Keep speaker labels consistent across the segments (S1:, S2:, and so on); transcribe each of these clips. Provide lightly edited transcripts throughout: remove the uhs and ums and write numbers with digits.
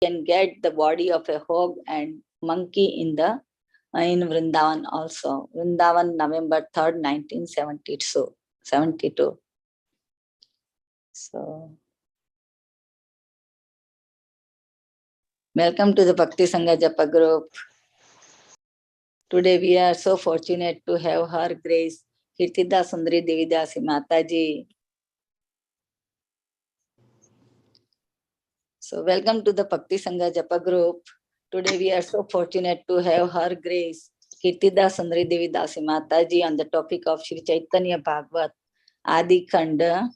S1: can get the body of a hog and monkey in Vrindavan also. Vrindavan, November 3rd, 1972. So, welcome to the Bhakti Sangha Japa group. Today we are so fortunate to have Her Grace Kirtida Sundari Devi Dasi Mataji. So welcome to the Bhakti Sangha Japa group. Today we are so fortunate to have Her Grace Kirtida Sundari Devi Dasi Mataji on the topic of Sri Caitanya Bhagavata Adi Khanda,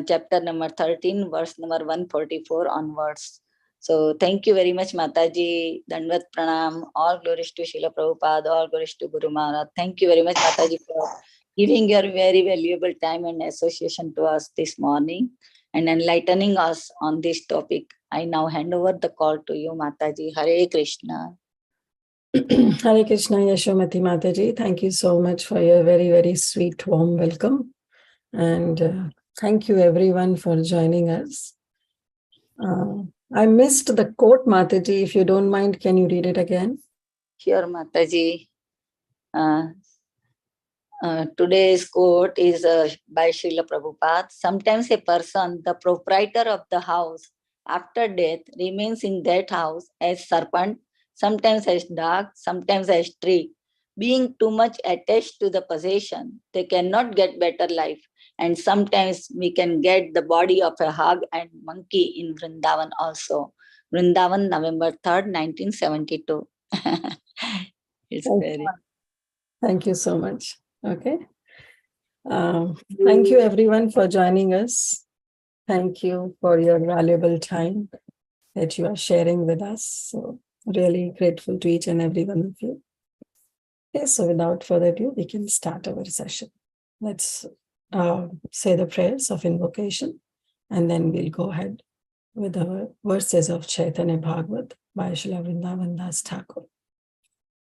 S1: chapter number 13, verse number 144 onwards. So thank you very much, Mataji. Dandvat Pranam. All glories to Srila Prabhupada. All glories to Guru Maharaj. Thank you very much, Mataji, for giving your very valuable time and association to us this morning and enlightening us on this topic. I now hand over the call to you, Mataji. Hare Krishna.
S2: Hare Krishna, Yashomati Mataji. Thank you so much for your very, very sweet, warm welcome. And thank you everyone for joining us. I missed the quote, Mataji. If you don't mind, can you read it again?
S1: Sure, Mataji. Today's quote is by Srila Prabhupada. Sometimes a person, the proprietor of the house, after death remains in that house as serpent, sometimes as dog, sometimes as tree. Being too much attached to the possession, they cannot get better life. And sometimes we can get the body of a hog and monkey in Vrindavan also. Vrindavan, November 3rd, 1972.
S2: Thank you so much. Okay. Thank you everyone for joining us. Thank you for your valuable time that you are sharing with us. So really grateful to each and every one of you. Okay, so without further ado, we can start our session. Let's say the prayers of invocation, and then we'll go ahead with the verses of Caitanya Bhagavata by Srila Vrindavan Das Thakur.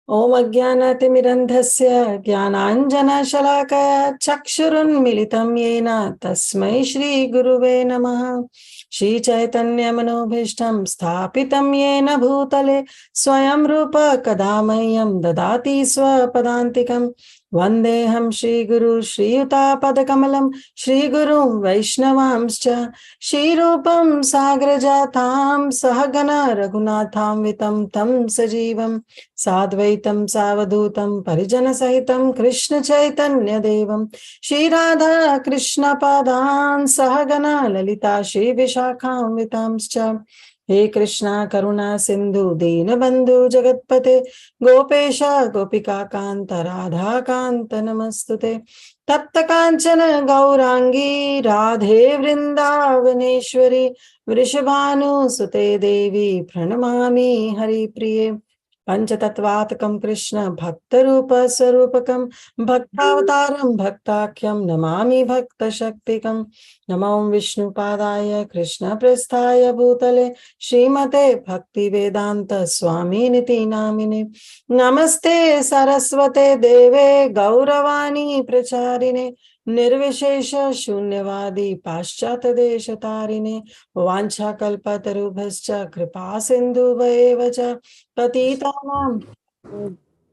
S2: Om Ajnanatimirandhasya Jnananjana Shalakaya Chakshurunmilitam Yena Tasmai Shri Guruve Namaha. Shri Chaitanya Manobhishtam Sthapitam Yena Bhutale Swayam Rupa Kadamayam Dadati Swapadantikam Vandeham Shri Guru Shri Yuta Padakamalam Shri Guru Vaishnavamscha Shri Rupam Sagrajatam Sahagana Raghunatham Vitam Tam Sajivam Sadvaitam Savadutam Parijana Sahitam Krishna Chaitanya Devam Shri Radha Krishna Padan Sahagana Lalita Shri Vishakham Vitamscha. He Krishna Karuna Sindhu Deenabandhu Jagatpate Gopesha Gopika Kanta Radha Kanta Namastute Tapta Kanchana Gaurangi Radhe Vrindavaneshwari Vrishabhanu Sute Devi Pranamami Hari Priye Panchatattvatakam Krishna Bhaktarupa Sarupakam Bhaktavataram Bhaktakyam Namami Bhakta Shaktikam Namam Vishnu Padaya Krishna Prasthaya Bhutale Srimate Bhakti Vedanta Swami Niti Namine Namaste Saraswate Deve Gauravani Pracharine Nirvishesha Shunyavadi Paschata Deshatarine Vancha Kalpatarubhascha Kripa Sindhu Vaevacha Patitanam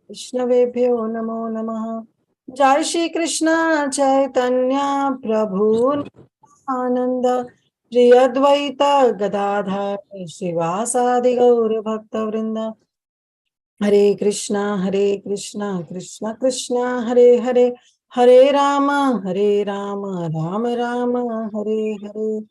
S2: Vishnavebhyo Namo Namaha. Jai Shri Krishna Chaitanya Prabhu Ananda Shri Advaita Gadadhar Shivasadi Gaura Bhakta Vrinda. Hare Krishna Krishna Krishna Hare Hare Hare Rama Rama Rama Hare Hare.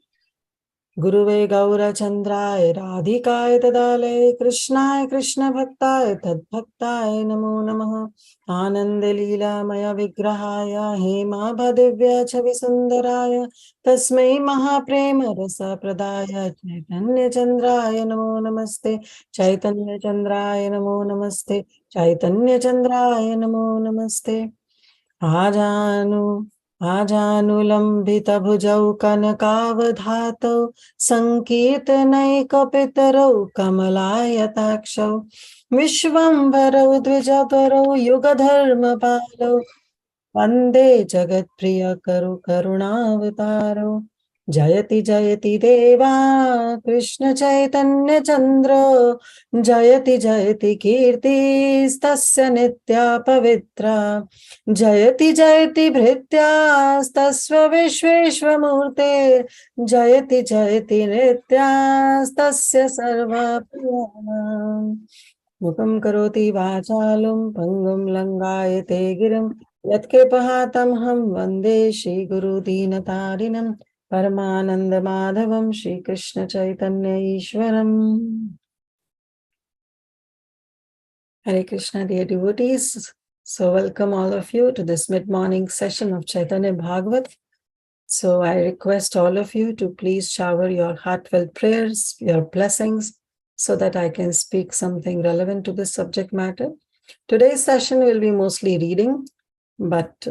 S2: Guruve Gaura Chandraya Radhikaya Tadale Krishnaya Krishna Bhaktaya Tadbhaktaya Namo Namaha. Ananda Leela Maya Vigrahaya Hema Bhadivya Chavisundaraya Tasmai Mahaprema Rasa Pradaya Chaitanya Chandraya Namo Namaste Chaitanya Chandraya Namo Namaste Chaitanya Chandraya Namo Namaste. Ajanulambita bhujau kanakavadhatau sankirtanaiköpitarau kamalayatakshav vishvambarau dvijaparau yugadharmapalau vande jagatpriyakaru karunaavatarau Jayati Jayati Deva Krishna Chaitanya Chandra Jayati Jayati Kirti Stasya Nitya Pavitra Jayati Jayati Bhritya Stasva Vishveshva Murte Jayati Jayati Nitya Stasya Sarva Priyana Mukam Karoti Vachalum Pangam Langayate Girim Yatkripahatam Ham Vande Shri Guru Dinatarinam Paramananda Madhavam Shri Krishna Chaitanya Ishwaram. Hare Krishna, dear devotees. So welcome all of you to this mid-morning session of Caitanya Bhagavat. So I request all of you to please shower your heartfelt prayers, your blessings, so that I can speak something relevant to this subject matter. Today's session will be mostly reading, but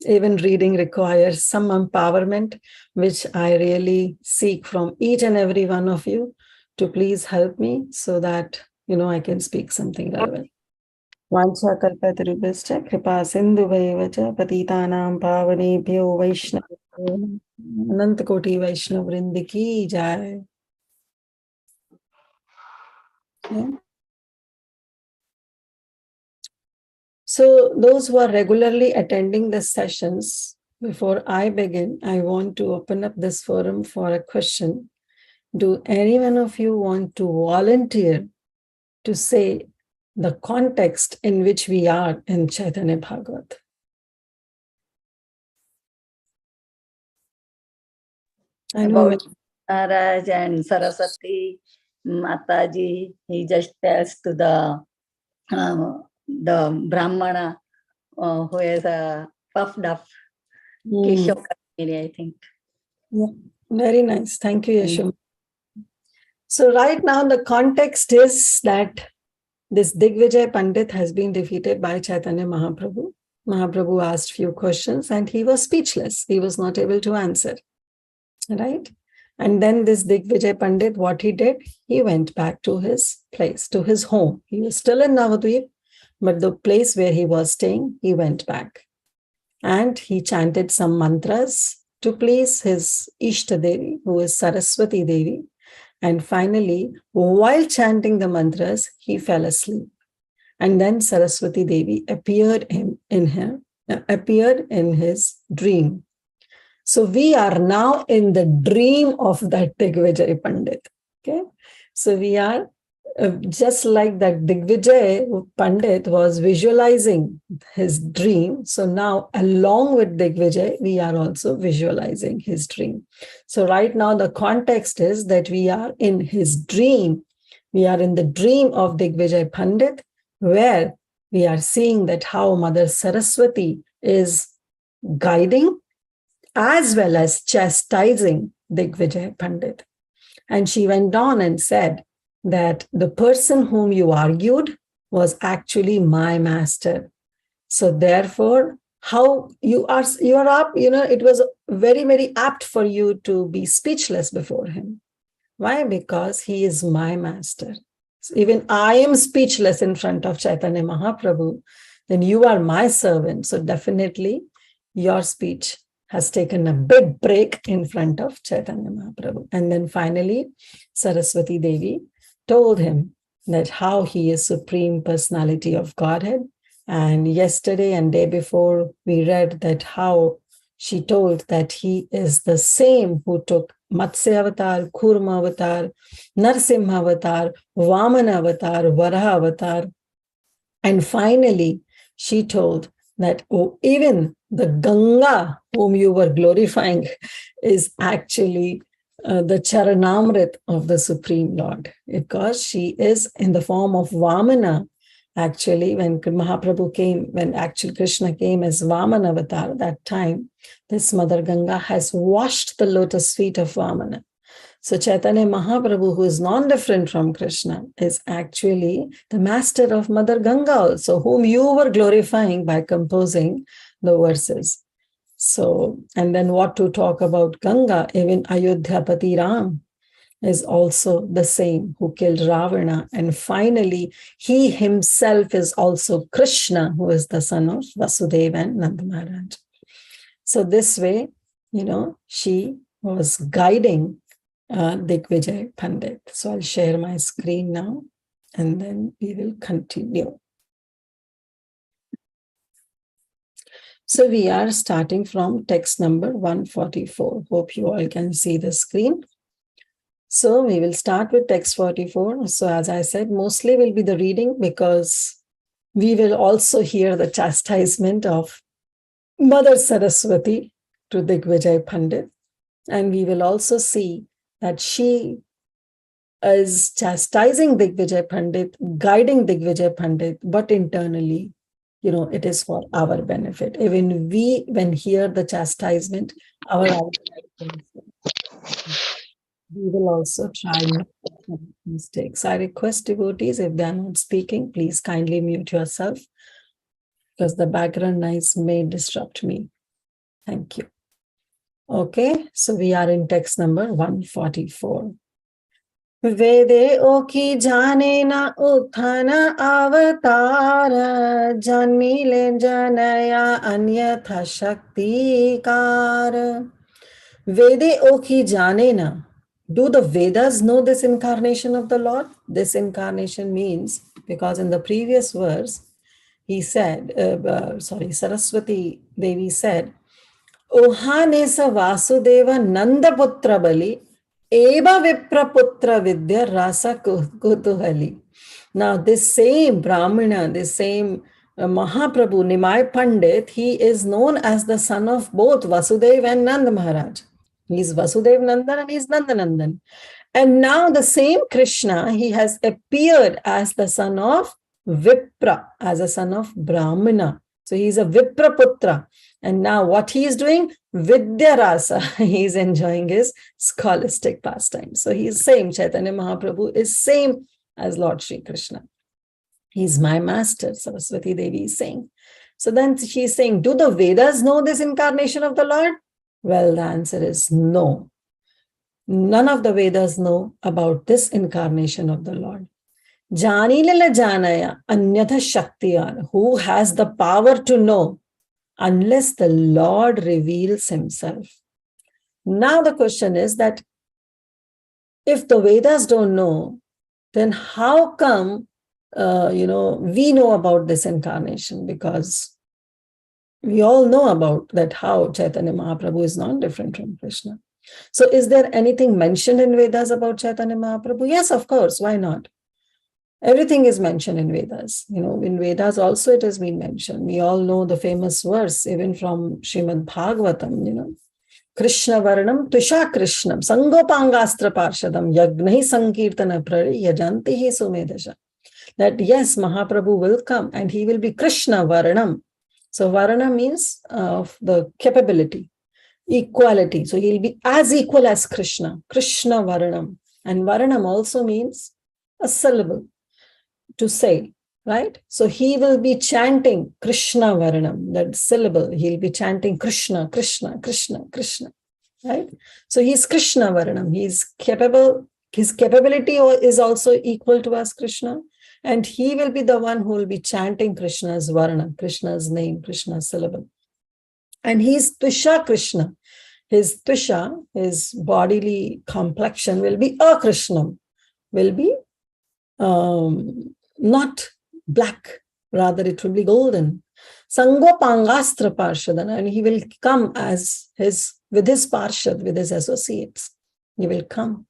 S2: even reading requires some empowerment, which I really seek from each and every one of you to please help me so that I can speak something relevant. वाञ्छा कल्पतरुभ्यश्च कृपा सिन्धुभैव च पतितानां पावनेभ्यो वैष्णवेभ्यो अनंत कोटि वैष्णव वृंद की जय. So those who are regularly attending the sessions, before I begin, I want to open up this forum for a question. Do any one of you want to volunteer to say the context in which we are in Caitanya Bhagavat?
S1: About Maharaj and Saraswati Mataji, he just tells to the Brahmana who is puffed up, Keshav Kamini, I think.
S2: Yeah, very nice. Thank you, Yashum. So right now the context is that this Digvijay Pandit has been defeated by Chaitanya Mahaprabhu. Mahaprabhu asked few questions and he was speechless. He was not able to answer. Right? And then this Digvijay Pandit, what he did, he went back to his place, to his home. He was still in Navadvip, but the place where he was staying, he went back. And he chanted some mantras to please his Ishta Devi, who is Saraswati Devi. And finally, while chanting the mantras, he fell asleep. And then Saraswati Devi appeared in his dream. So we are now in the dream of that Digvijay Pandit. Okay, so we are just like that Digvijay Pandit was visualizing his dream. So now, along with Digvijay, we are also visualizing his dream. So right now, the context is that we are in his dream. We are in the dream of Digvijay Pandit, where we are seeing that how Mother Saraswati is guiding as well as chastising Digvijay Pandit. And she went on and said that the person whom you argued was actually my master. So therefore, how you are up, it was very, very apt for you to be speechless before him. Why? Because he is my master. So even I am speechless in front of Chaitanya Mahaprabhu, then you are my servant. So definitely your speech has taken a big break in front of Chaitanya Mahaprabhu. And then finally, Saraswati Devi told him that how he is Supreme Personality of Godhead. And yesterday and day before, we read that how she told that he is the same who took Matsya Avatar, Kurma Avatar, Narsimha Avatar, Vamana Avatar, Varaha Avatar. And finally, she told that even the Ganga whom you were glorifying is actually the Charanamrit of the Supreme Lord, because she is in the form of Vamana. Actually, when Mahaprabhu came, when actually Krishna came as Vamana Avatar, that time, this Mother Ganga has washed the lotus feet of Vamana. So Chaitanya Mahaprabhu, who is non-different from Krishna, is actually the master of Mother Ganga also, whom you were glorifying by composing the verses. So, and then what to talk about Ganga, even Ayodhyapati Ram is also the same who killed Ravana. And finally, he himself is also Krishna, who is the son of Vasudeva and Nanda Maharaj. So this way, she was guiding Digvijay Pandit. So I'll share my screen now and then we will continue. So we are starting from text number 144. Hope you all can see the screen. So we will start with text 44. So as I said, mostly will be the reading because we will also hear the chastisement of Mother Saraswati to Digvijay Pandit. And we will also see that she is chastising Digvijay Pandit, guiding Digvijay Pandit, but internally, it is for our benefit. Even we, when hear the chastisement, we will also try not to make mistakes. I request devotees, if they are not speaking, please kindly mute yourself because the background noise may disrupt me. Thank you. Okay, so we are in text number 144. Vede oki jane na uthana avatara janmile janaya anyatha shakti kar. Vede oki jane na. Do the Vedas know this incarnation of the Lord? This incarnation means, because in the previous verse, he said, Saraswati Devi said, Ohanesa Vasudeva Nandaputra Bali Eva Vipraputra Vidya Rasa Kutuhali. Now, this same Brahmana, this same Mahaprabhu, Nimai Pandit, he is known as the son of both Vasudev and Nanda Maharaj. He is Vasudev Nandan and he is Nanda Nandan. And now the same Krishna, he has appeared as the son of Vipra, as a son of Brahmana. So he is a Vipraputra. And now what he is doing? Vidya Rasa. He is enjoying his scholastic pastime. So he is same. Chaitanya Mahaprabhu is same as Lord Sri Krishna. He is my master, Saraswati Devi is saying. So then she is saying, do the Vedas know this incarnation of the Lord? Well, the answer is no. None of the Vedas know about this incarnation of the Lord. Jani lila janaya anyatha shaktiyar. Who has the power to know unless the Lord reveals himself? Now the question is that if the Vedas don't know, then how come we know about this incarnation? Because we all know about that how Chaitanya Mahaprabhu is not different from Krishna. So is there anything mentioned in Vedas about Chaitanya Mahaprabhu? Yes, of course. Why not? Everything is mentioned in Vedas. In Vedas also it has been mentioned. We all know the famous verse, even from Srimad Bhagavatam, Krishna Varnam Tusha Krishnam Sangopangastra Parshadam Yagnahi Sankirtana Prari Yajantihi Sumedasha. That yes, Mahaprabhu will come and he will be Krishna Varnam. So Varna means the capability, equality. So he'll be as equal as Krishna, Krishna Varnam. And Varnam also means a syllable, to say, right? So he will be chanting Krishna Varnam, that syllable. He'll be chanting Krishna, Krishna, Krishna, Krishna, right? So he's Krishna Varnam. He's capable. His capability is also equal to us, Krishna. And he will be the one who will be chanting Krishna's Varna, Krishna's name, Krishna's syllable. And he's Tusha Krishna. His Tusha, his bodily complexion will be Akrishnam, will be not black, rather it will be golden. Sangopangastra Parshadana, and he will come with his Parshad, with his associates. He will come.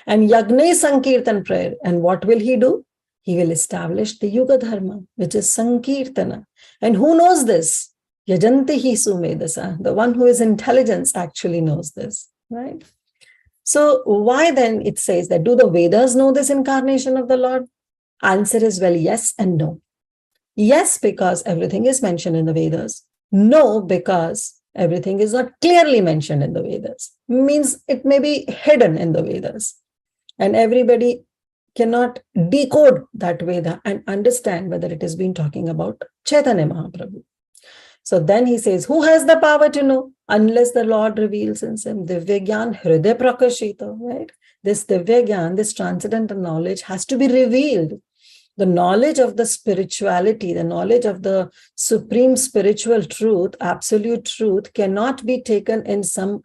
S2: And Yagne Sankirtan prayer. And what will he do? He will establish the Yuga Dharma, which is Sankirtana. And who knows this? Yajantihi Sumedasa, the one who is intelligence actually knows this, right? So why then it says that, do the Vedas know this incarnation of the Lord? Answer is, well, yes and no. Yes, because everything is mentioned in the Vedas. No, because everything is not clearly mentioned in the Vedas. Means it may be hidden in the Vedas. And everybody cannot decode that Veda and understand whether it has been talking about Chaitanya Mahaprabhu. So then he says, who has the power to know? Unless the Lord reveals himself. Divya Gyan Hriday Prakashita, right? This Divya Gyan, this transcendental knowledge has to be revealed. The knowledge of the spirituality, the knowledge of the supreme spiritual truth, absolute truth, cannot be taken in some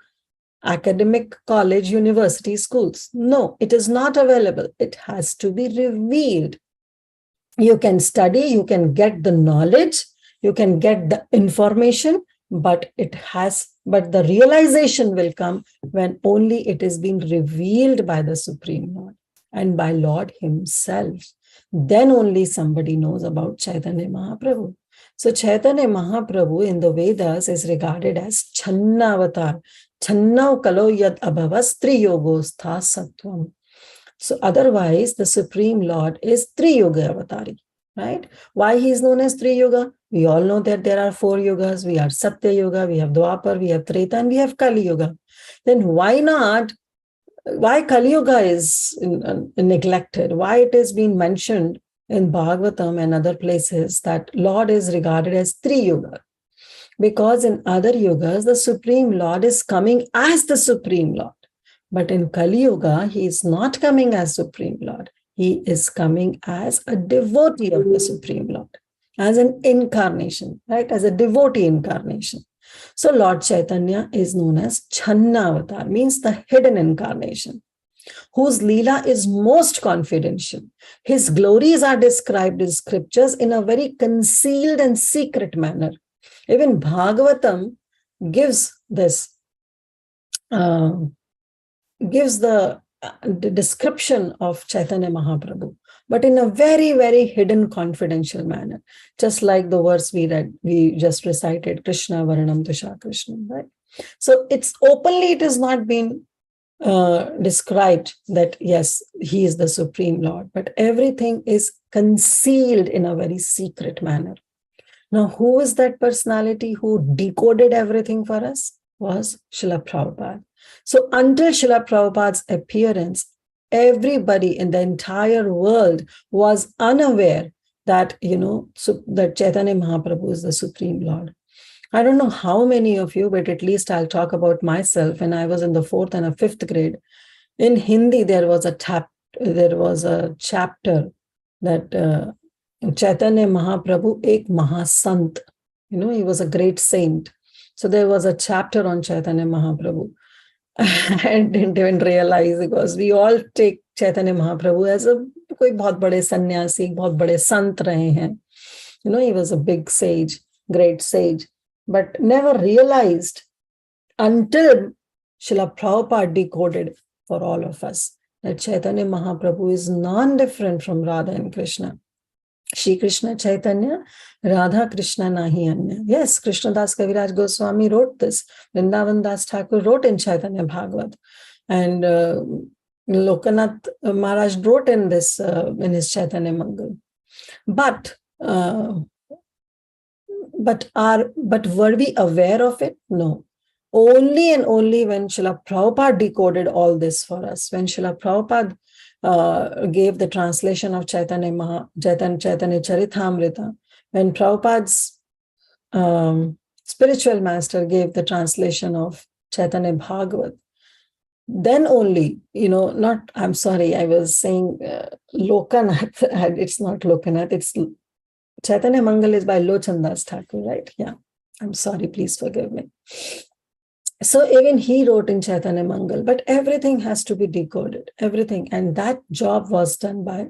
S2: academic college, university, schools. No, it is not available. It has to be revealed. You can study, you can get the knowledge, you can get the information, but the realization will come when only it is being revealed by the Supreme Lord and by Lord himself. Then only somebody knows about Chaitanya Mahaprabhu. So Chaitanya Mahaprabhu in the Vedas is regarded as Channavatar. Channau kalo yad abhavas triyogos tha sattvam. So otherwise, the Supreme Lord is Tri-Yoga Avatari, right? Why he is known as Tri-Yoga? We all know that there are 4 yogas. We have Satya Yoga, we have Dwapar, we have Treta, and we have Kali Yoga. Then why Kali Yoga is neglected? Why it is being mentioned in Bhagavatam and other places that Lord is regarded as Tri-Yoga? Because in other yogas, the Supreme Lord is coming as the Supreme Lord. But in Kali Yuga, he is not coming as Supreme Lord. He is coming as a devotee of the Supreme Lord, as an incarnation, right? As a devotee incarnation. So Lord Chaitanya is known as Channavatar, means the hidden incarnation, whose Leela is most confidential. His glories are described in scriptures in a very concealed and secret manner. Even Bhagavatam gives this gives the description of Chaitanya Mahaprabhu, but in a very, very hidden, confidential manner. Just like the verse we just recited, Krishna Varanam Tusha Krishna, right? So it is not been described that, yes, he is the Supreme Lord, but everything is concealed in a very secret manner. Now, who is that personality who decoded everything for us? Was Srila Prabhupada. So until Srila Prabhupada's appearance, everybody in the entire world was unaware that, that Chaitanya Mahaprabhu is the Supreme Lord. I don't know how many of you, but at least I'll talk about myself. When I was in the 4th and 5th grade, in Hindi, there was a chapter that Chaitanya Mahaprabhu, ek Mahasant. He was a great saint. So there was a chapter on Chaitanya Mahaprabhu. I didn't even realize, because we all take Chaitanya Mahaprabhu as koi bahut bade sannyasi, bahut bade sant rahe hain. He was a big sage, great sage, but never realized until Srila Prabhupada decoded for all of us that Chaitanya Mahaprabhu is non-different from Radha and Krishna. Shri Krishna Chaitanya, Radha Krishna Nahi Anya. Yes, Krishnadas Kaviraj Goswami wrote this. Vrindavan Das Thakur wrote in Chaitanya Bhagavat. And Lokanath Maharaj wrote in this, in his Chaitanya Mangal. But were we aware of it? No. Only and only when Srila Prabhupada decoded all this for us, when Srila Prabhupada gave the translation of Chaitanya Charitamrita, when Prabhupada's spiritual master gave the translation of Chaitanya Bhagavat, then only, I was saying Lokanath, it's not Lokanath, it's Chaitanya Mangal is by Lochandas Thakur, right? Yeah, I'm sorry, please forgive me. So even he wrote in Chaitanya Mangal, but everything has to be decoded, everything. And that job was done by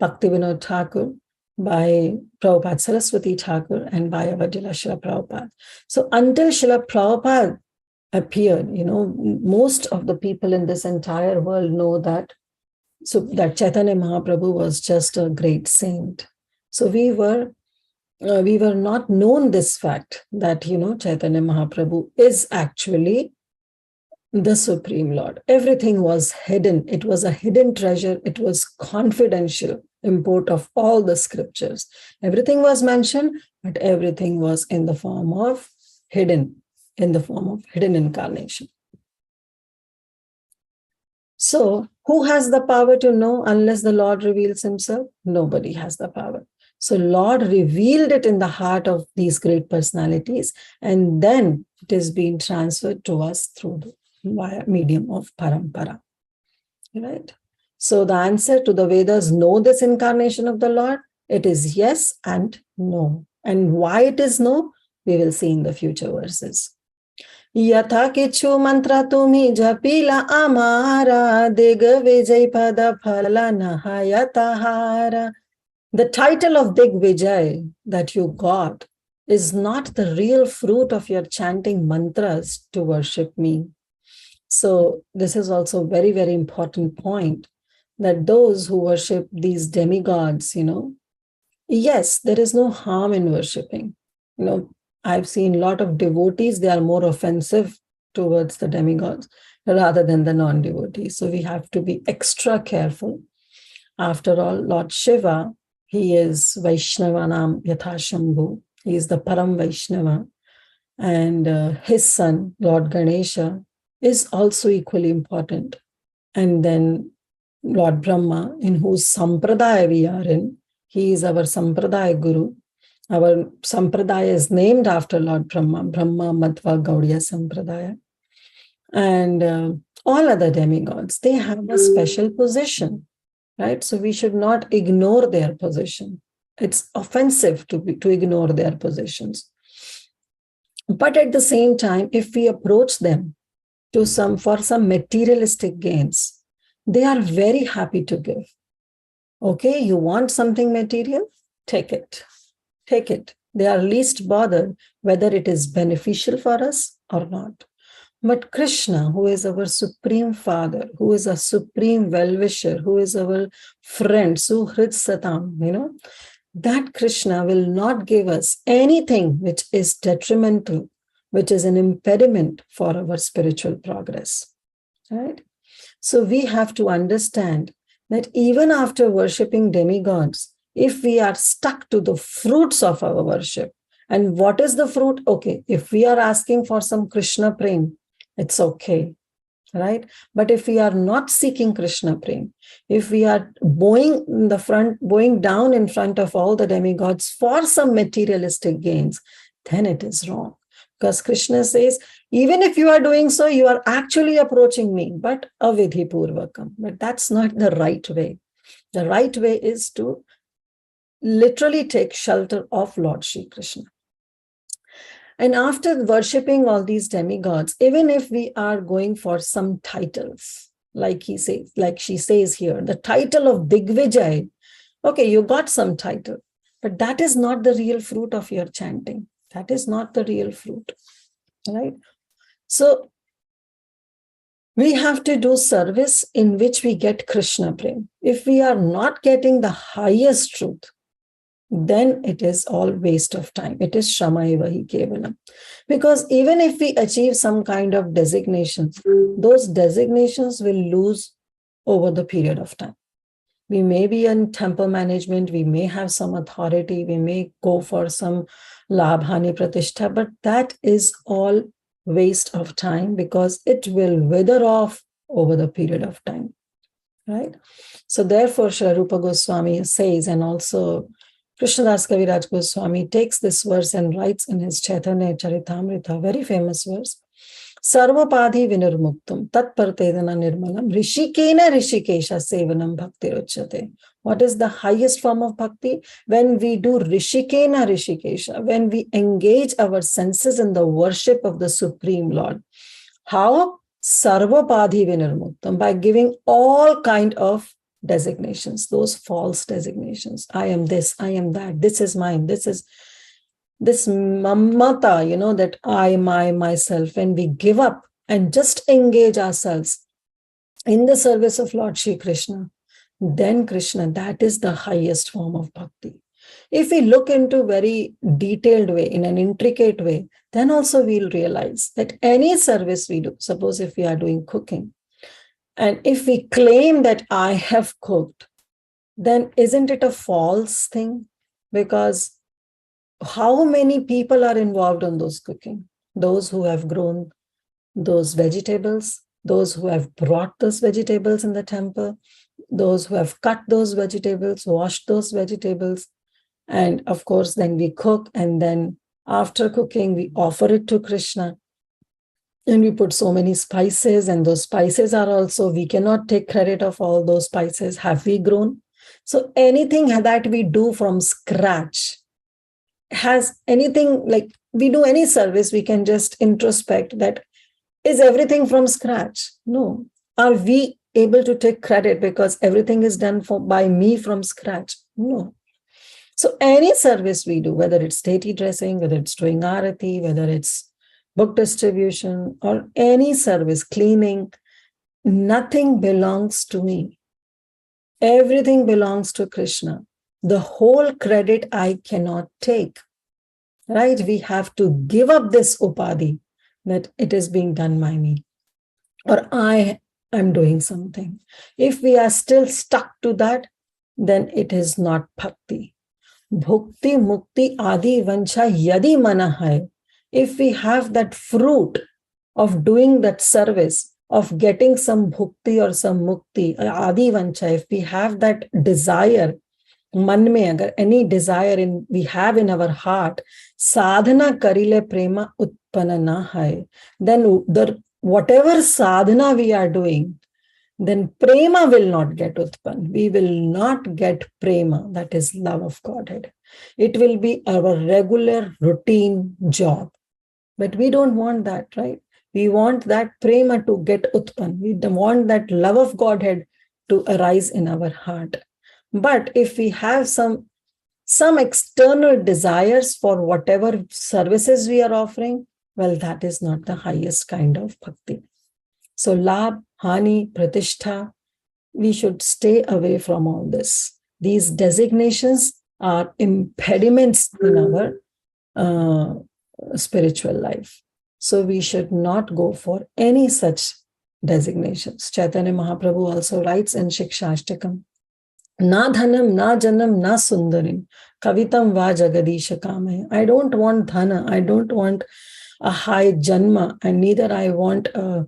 S2: Bhaktivinoda Thakur, by Prabhupada Saraswati Thakur, and by Avadila Srila Prabhupada. So until Srila Prabhupada appeared, most of the people in this entire world know that Chaitanya Mahaprabhu was just a great saint. So we were not known this fact that, Chaitanya Mahaprabhu is actually the Supreme Lord. Everything was hidden. It was a hidden treasure. It was confidential import of all the scriptures. Everything was mentioned, but everything was in the form of hidden incarnation. So who has the power to know unless the Lord reveals himself? Nobody has the power. So Lord revealed it in the heart of these great personalities, and then it is being transferred to us through the medium of parampara. Right? So the answer to the Vedas, know this incarnation of the Lord, it is yes and no. And why it is no, we will see in the future verses. यथा किछु मंत्र तुम्ही जपिला आमारा दिग्विजय पद फला नहायतहारा. The title of Digvijay that you got is not the real fruit of your chanting mantras to worship me. So this is also a very, very important point, that those who worship these demigods, yes, there is no harm in worshiping. I've seen a lot of devotees, they are more offensive towards the demigods rather than the non-devotees. So we have to be extra careful. After all, Lord Shiva, he is Vaishnavanam Yathashambhu. He is the Param Vaishnava. And his son, Lord Ganesha, is also equally important. And then Lord Brahma, in whose sampradaya we are in, he is our sampradaya guru. Our sampradaya is named after Lord Brahma, Brahma Madhva Gaudiya Sampradaya. And all other demigods, they have a special position, right? So we should not ignore their position. It's offensive to ignore their positions. But at the same time, if we approach them for some materialistic gains, they are very happy to give. Okay, you want something material? Take it. Take it. They are least bothered whether it is beneficial for us or not. But Krishna, who is our supreme father, who is a supreme well-wisher, who is our friend, Suhrit Satam, that Krishna will not give us anything which is detrimental, which is an impediment for our spiritual progress, right? So we have to understand that even after worshipping demigods, if we are stuck to the fruits of our worship, and what is the fruit? Okay, if we are asking for some Krishna prem, it's okay, right? But if we are not seeking Krishna prem, if we are bowing down in front of all the demigods for some materialistic gains, then it is wrong. Because Krishna says, even if you are doing so, you are actually approaching me, but avidhi purvakam. But that's not the right way. The right way is to literally take shelter of Lord Shri Krishna. And after worshipping all these demigods, even if we are going for some titles, like she says here, the title of Digvijay, okay, you got some title, but that is not the real fruit of your chanting. That is not the real fruit, right? So we have to do service in which we get Krishna prem. If we are not getting the highest truth, then it is all waste of time. It is Shramaiva hi kevalam. Because even if we achieve some kind of designations, those designations will lose over the period of time. We may be in temple management, we may have some authority, we may go for some labhani pratishtha, but that is all waste of time because it will wither off over the period of time, right? So therefore, Srila Rupa Goswami says, and also Krishnadas Kaviraj Goswami takes this verse and writes in his Chaitanya Charitamrita, very famous verse, Sarvapadhi vinurmuktam tatpartedana nirmalam rishikena rishikesha sevanam bhakti ruchyate. What is the highest form of bhakti? When we do rishikena rishikesha, when we engage our senses in the worship of the Supreme Lord. How? Sarvapadhi vinurmuktam, by giving all kind of designations, those false designations. I am this, I am that, this is mine, this is this mamata, that I, myself. When we give up and just engage ourselves in the service of Lord Shri Krishna, then Krishna, that is the highest form of bhakti. If we look into very detailed way, in an intricate way, then also we'll realize that any service we do, suppose if we are doing cooking, and if we claim that I have cooked, then isn't it a false thing? Because how many people are involved in those cooking? Those who have grown those vegetables, those who have brought those vegetables in the temple, those who have cut those vegetables, washed those vegetables. And of course, then we cook, and then after cooking, we offer it to Krishna. And we put so many spices, and those spices are also, we cannot take credit of all those spices. Have we grown? So anything that we do from scratch, has anything, like we do any service, we can just introspect that, is everything from scratch? No. Are we able to take credit because everything is done by me from scratch? No. So any service we do, whether it's deity dressing, whether it's doing arati, whether it's book distribution, or any service, cleaning, nothing belongs to me. Everything belongs to Krishna. The whole credit I cannot take, right? We have to give up this upadhi that it is being done by me, or I am doing something. If we are still stuck to that, then it is not bhakti. Bhukti, mukti, adi, vancha, yadi mana hai. If we have that fruit of doing that service, of getting some bhukti or some mukti, adi vancha, if we have that desire, मन में अगर any desire in we have in our heart, sadhana karile prema utpanna na hai, then the whatever sadhana we are doing, then prema will not get utpan. We will not get prema, that is love of Godhead. It will be our regular routine job. But we don't want that, right? We want that prema to get utpan. We want that love of Godhead to arise in our heart. But if we have some external desires for whatever services we are offering, well, that is not the highest kind of bhakti. So labh, hani, pratishtha, we should stay away from all this. These designations are impediments in our spiritual life. So we should not go for any such designations. Chaitanya Mahaprabhu also writes in Shikshashtakam, Na dhanam, na janam, na sundarim, kavitam va jagadisha kamaya. I don't want dhana, I don't want a high janma, and neither I want a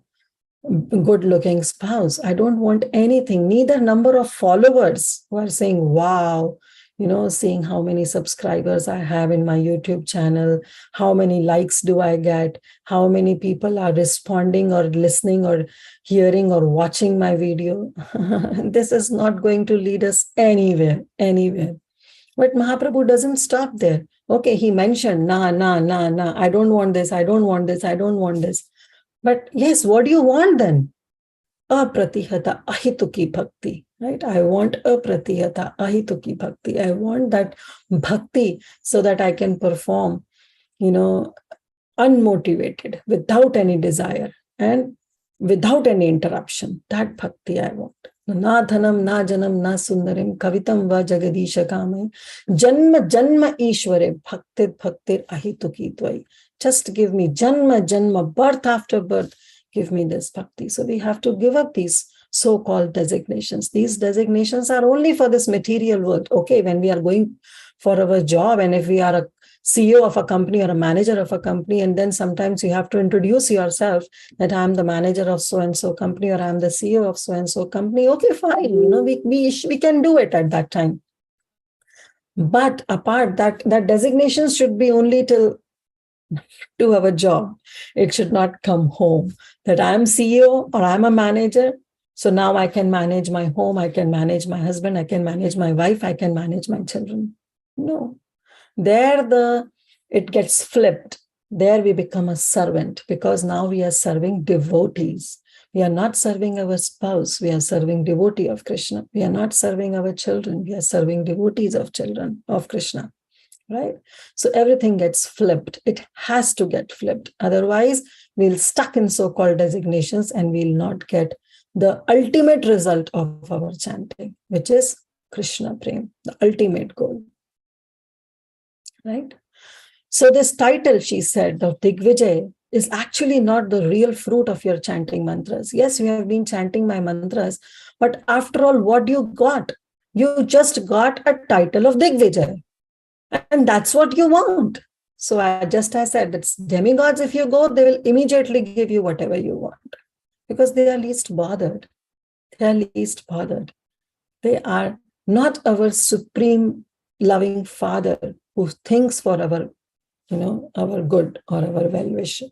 S2: good-looking spouse. I don't want anything, neither number of followers who are saying, wow, seeing how many subscribers I have in my YouTube channel, how many likes do I get, how many people are responding or listening or hearing or watching my video. This is not going to lead us anywhere. But Mahaprabhu doesn't stop there. Okay, he mentioned, na, I don't want this, I don't want this, I don't want this. But yes, what do you want then? Apratihata ahituki bhakti, right? I want apratihata ahituki bhakti. I want that bhakti so that I can perform, unmotivated, without any desire and without any interruption. That bhakti I want. Na dhanam, na janam, na sundarim, kavitam va jagadisha kamai, janma ishware, bhaktir ahituki tvai. Just give me janma, birth after birth, give me this bhakti. So we have to give up these so-called designations. These designations are only for this material world. Okay, when we are going for our job, and if we are a CEO of a company or a manager of a company, and then sometimes you have to introduce yourself that I'm the manager of so-and-so company, or I'm the CEO of so-and-so company. Okay, fine. We can do it at that time. But apart that designation should be only to our job. It should not come home that I'm CEO or I'm a manager. So now I can manage my home, I can manage my husband, I can manage my wife, I can manage my children. No. There it gets flipped. There we become a servant, because now we are serving devotees. We are not serving our spouse. We are serving devotee of Krishna. We are not serving our children. We are serving devotees of children of Krishna. Right? So everything gets flipped. It has to get flipped. Otherwise, we'll stuck in so-called designations and we'll not get the ultimate result of our chanting, which is Krishna Prem, the ultimate goal. Right? So this title, she said, of Digvijay, is actually not the real fruit of your chanting mantras. Yes, you have been chanting my mantras, but after all, what you got? You just got a title of Digvijay. And that's what you want. So as I said, it's demigods, if you go, they will immediately give you whatever you want, because they are least bothered. They are least bothered. They are not our supreme loving Father who thinks for our, our good or our well-wisher.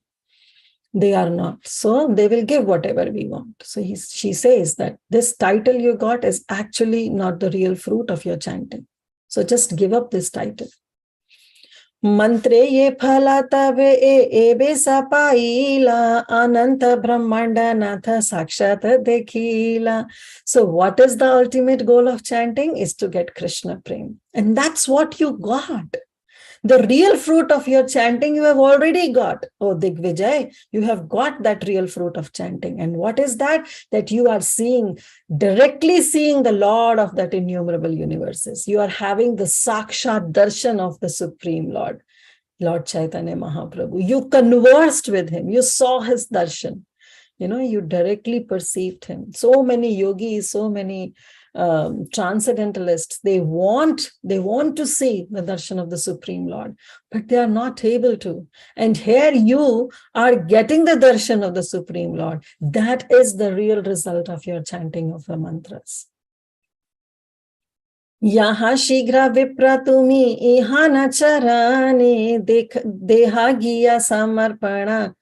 S2: They are not. So they will give whatever we want. So she says that this title you got is actually not the real fruit of your chanting. So just give up this title. Mantre ye phala tabe ebe sapaila ananta brahmanda natha sakshat dekhila. So what is the ultimate goal of chanting? Is to get Krishna prem. And that's what you got. The real fruit of your chanting you have already got. Oh, Digvijay, you have got that real fruit of chanting. And what is that? That you are seeing, directly seeing the Lord of that innumerable universes. You are having the Sakshat Darshan of the Supreme Lord, Lord Chaitanya Mahaprabhu. You conversed with him. You saw his darshan. You directly perceived him. So many yogis, so many transcendentalists, they want to see the darshan of the Supreme Lord, but they are not able to. And here you are getting the darshan of the Supreme Lord. That is the real result of your chanting of the mantras. Yaha shigra vipra tumi ihana charane deha giya samarpana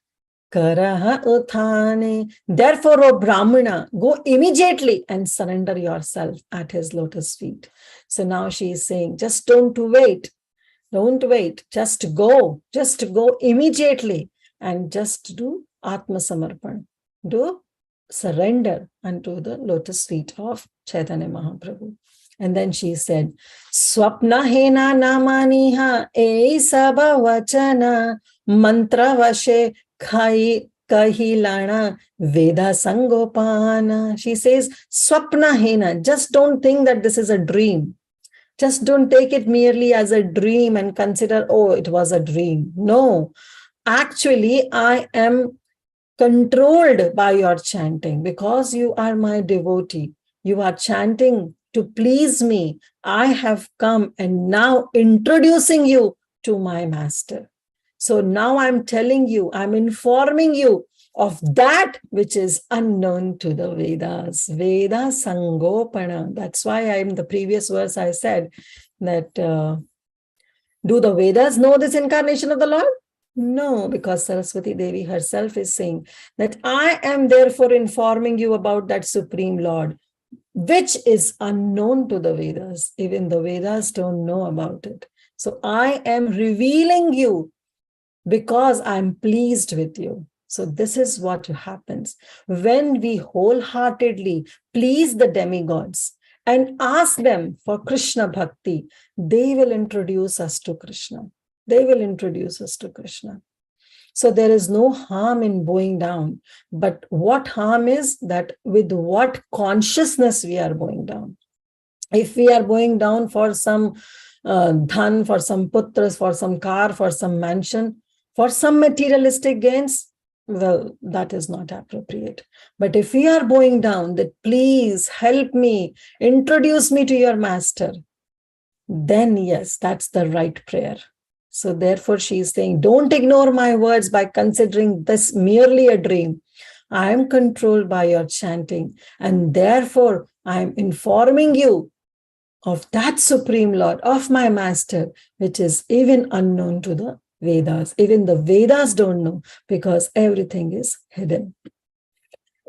S2: Karaha uthane. Therefore, O Brahmana, go immediately and surrender yourself at his lotus feet. So now she is saying, just don't wait. Don't wait. Just go immediately and just do Atma Samarpan. Do surrender unto the lotus feet of Chaitanya Mahaprabhu. And then she said, Swapna hena namaniha e saba vachana mantra vashe kahilana Veda Sangopana. She says, Swapna hena. Just don't think that this is a dream. Just don't take it merely as a dream and consider, oh, it was a dream. No, actually, I am controlled by your chanting because you are my devotee. You are chanting to please me. I have come and now introducing you to my master. So now I'm telling you, I'm informing you of that which is unknown to the Vedas. Veda Sangopana. That's why in the previous verse I said that, do the Vedas know this incarnation of the Lord? No, because Saraswati Devi herself is saying that I am therefore informing you about that Supreme Lord, which is unknown to the Vedas. Even the Vedas don't know about it. So I am revealing you because I'm pleased with you. So this is what happens when we wholeheartedly please the demigods and ask them for Krishna Bhakti. They will introduce us to Krishna. They will introduce us to Krishna. So there is no harm in bowing down. But what harm is that with what consciousness we are bowing down. If we are bowing down for some dhan, for some putras, for some car, for some mansion, for some materialistic gains, well, that is not appropriate. But if we are bowing down that please help me, introduce me to your master, then yes, that's the right prayer. So therefore she is saying, don't ignore my words by considering this merely a dream. I am controlled by your chanting, and therefore I am informing you of that Supreme Lord, of my master, which is even unknown to the Vedas. Even the Vedas don't know because everything is hidden.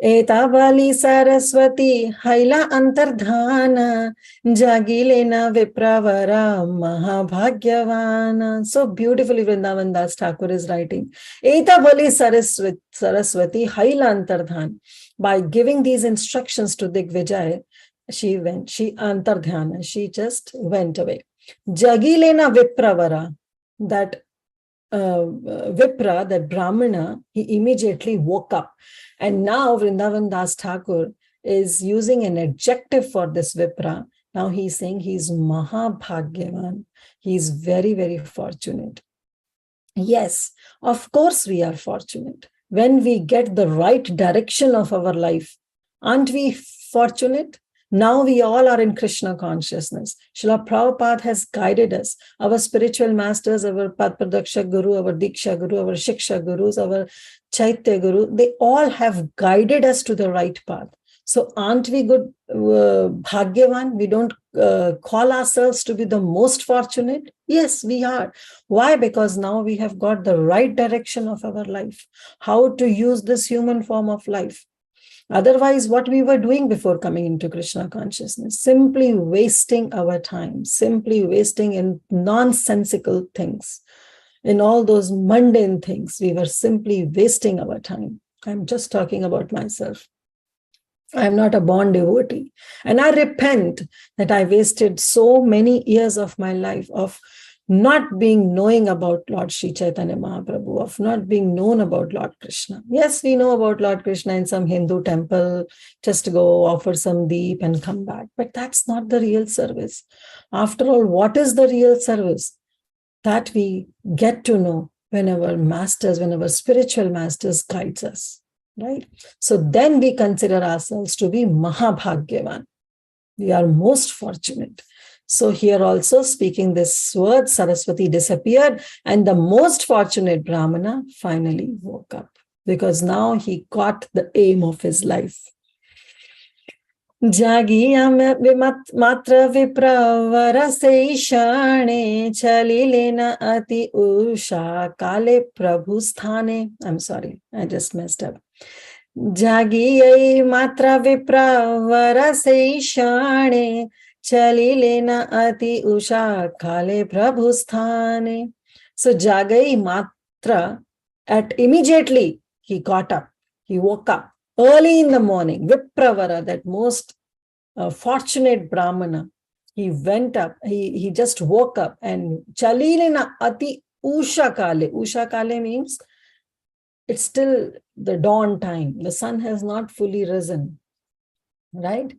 S2: Etabali Saraswati Haila Antardhana Jagilena Vipravara Mahabhagyavana. So beautifully Vrindavan Das Thakur is writing. Etabali Saraswati Haila Antardhana. By giving these instructions to Digvijay, she Antardhyana, she just went away. Jagilena Vipravara, that Vipra, that Brahmana, he immediately woke up. And now Vrindavan Das Thakur is using an adjective for this Vipra. Now he's saying he's Mahabhagyavan. He's very, very fortunate. Yes, of course we are fortunate. When we get the right direction of our life, aren't we fortunate? Now we all are in Krishna consciousness. Srila Prabhupada has guided us. Our spiritual masters, our Padpradaksha Guru, our Diksha Guru, our Shiksha Gurus, our Chaitya Guru, they all have guided us to the right path. So aren't we good Bhagyavan? We don't call ourselves to be the most fortunate? Yes, we are. Why? Because now we have got the right direction of our life. How to use this human form of life. Otherwise, what we were doing before coming into Krishna consciousness, simply wasting our time, simply wasting in nonsensical things, in all those mundane things, we were simply wasting our time. I'm just talking about myself. I'm not a born devotee. And I repent that I wasted so many years of my life of not being knowing about Lord Sri Chaitanya Mahaprabhu, of not being known about Lord Krishna. Yes, we know about Lord Krishna in some Hindu temple, just to go offer some deep and come back. But that's not the real service. After all, what is the real service? That we get to know when our masters, when our spiritual masters guides us, right? So then we consider ourselves to be Mahabhagyavan. We are most fortunate. So here also speaking this word, Saraswati disappeared and the most fortunate Brahmana finally woke up because now he caught the aim of his life. जागिया मात्र विप्रवर से क्षणे चली लेना अति उषा काले प्रभु स्थाने. I'm sorry, I just messed up. जागिए मात्र विप्रवर से क्षणे चली लेना अति उषा काले प्रभु स्थाने. So जागई मात्र, at immediately he got up, he woke up. Early in the morning, Vipravara, that most fortunate Brahmana, he went up, he just woke up and Chalilina Ati Usha Kale. Usha Kale means it's still the dawn time. The sun has not fully risen, right?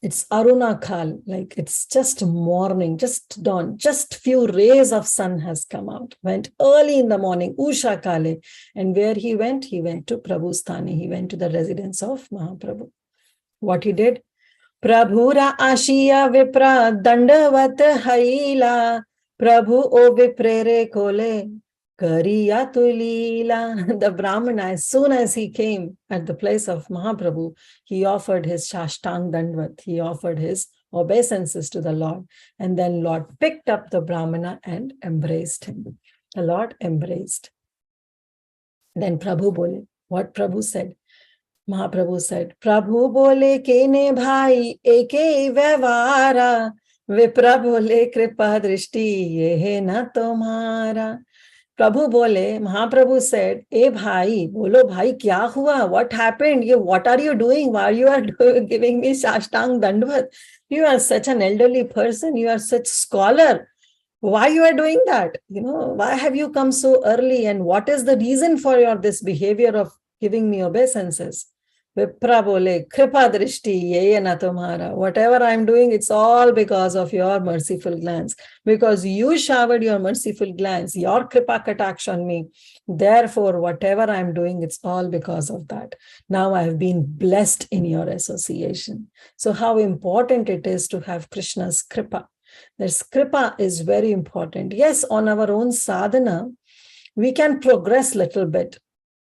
S2: It's Aruna Kal, like it's just morning, just dawn, just few rays of sun has come out. Went early in the morning, Usha Kale. And where he went to Prabhu's Thani. He went to the residence of Mahaprabhu. What he did? Prabhura Ashiya Vipra Dandavat Haila Prabhu O Viprere Kole Kariya Tulila. The Brahmana, as soon as he came at the place of Mahaprabhu, he offered his Shashtang Dandvat, he offered his obeisances to the Lord. And then Lord picked up the Brahmana and embraced him. The Lord embraced. Then Prabhu Bole, what Prabhu said? Mahaprabhu said, Prabhu bole kene bhai eke vyavara, Vipra bole kripa drishti yehe na tumhara. Prabhu bole, Mahaprabhu said, bhai, bolo bhai, kya hua? What happened? What are you doing? Why you are giving me Shashtang Dandvat? You are such an elderly person. You are such scholar. Why you are doing that? Why have you come so early? And what is the reason for your this behavior of giving me obeisances? Vipra bole, kripa drishti, yena tumhara. Whatever I'm doing, it's all because of your merciful glance. Because you showered your merciful glance, your kripa kataksh on me. Therefore, whatever I'm doing, it's all because of that. Now I have been blessed in your association. So how important it is to have Krishna's kripa. This kripa is very important. Yes, on our own sadhana, we can progress a little bit,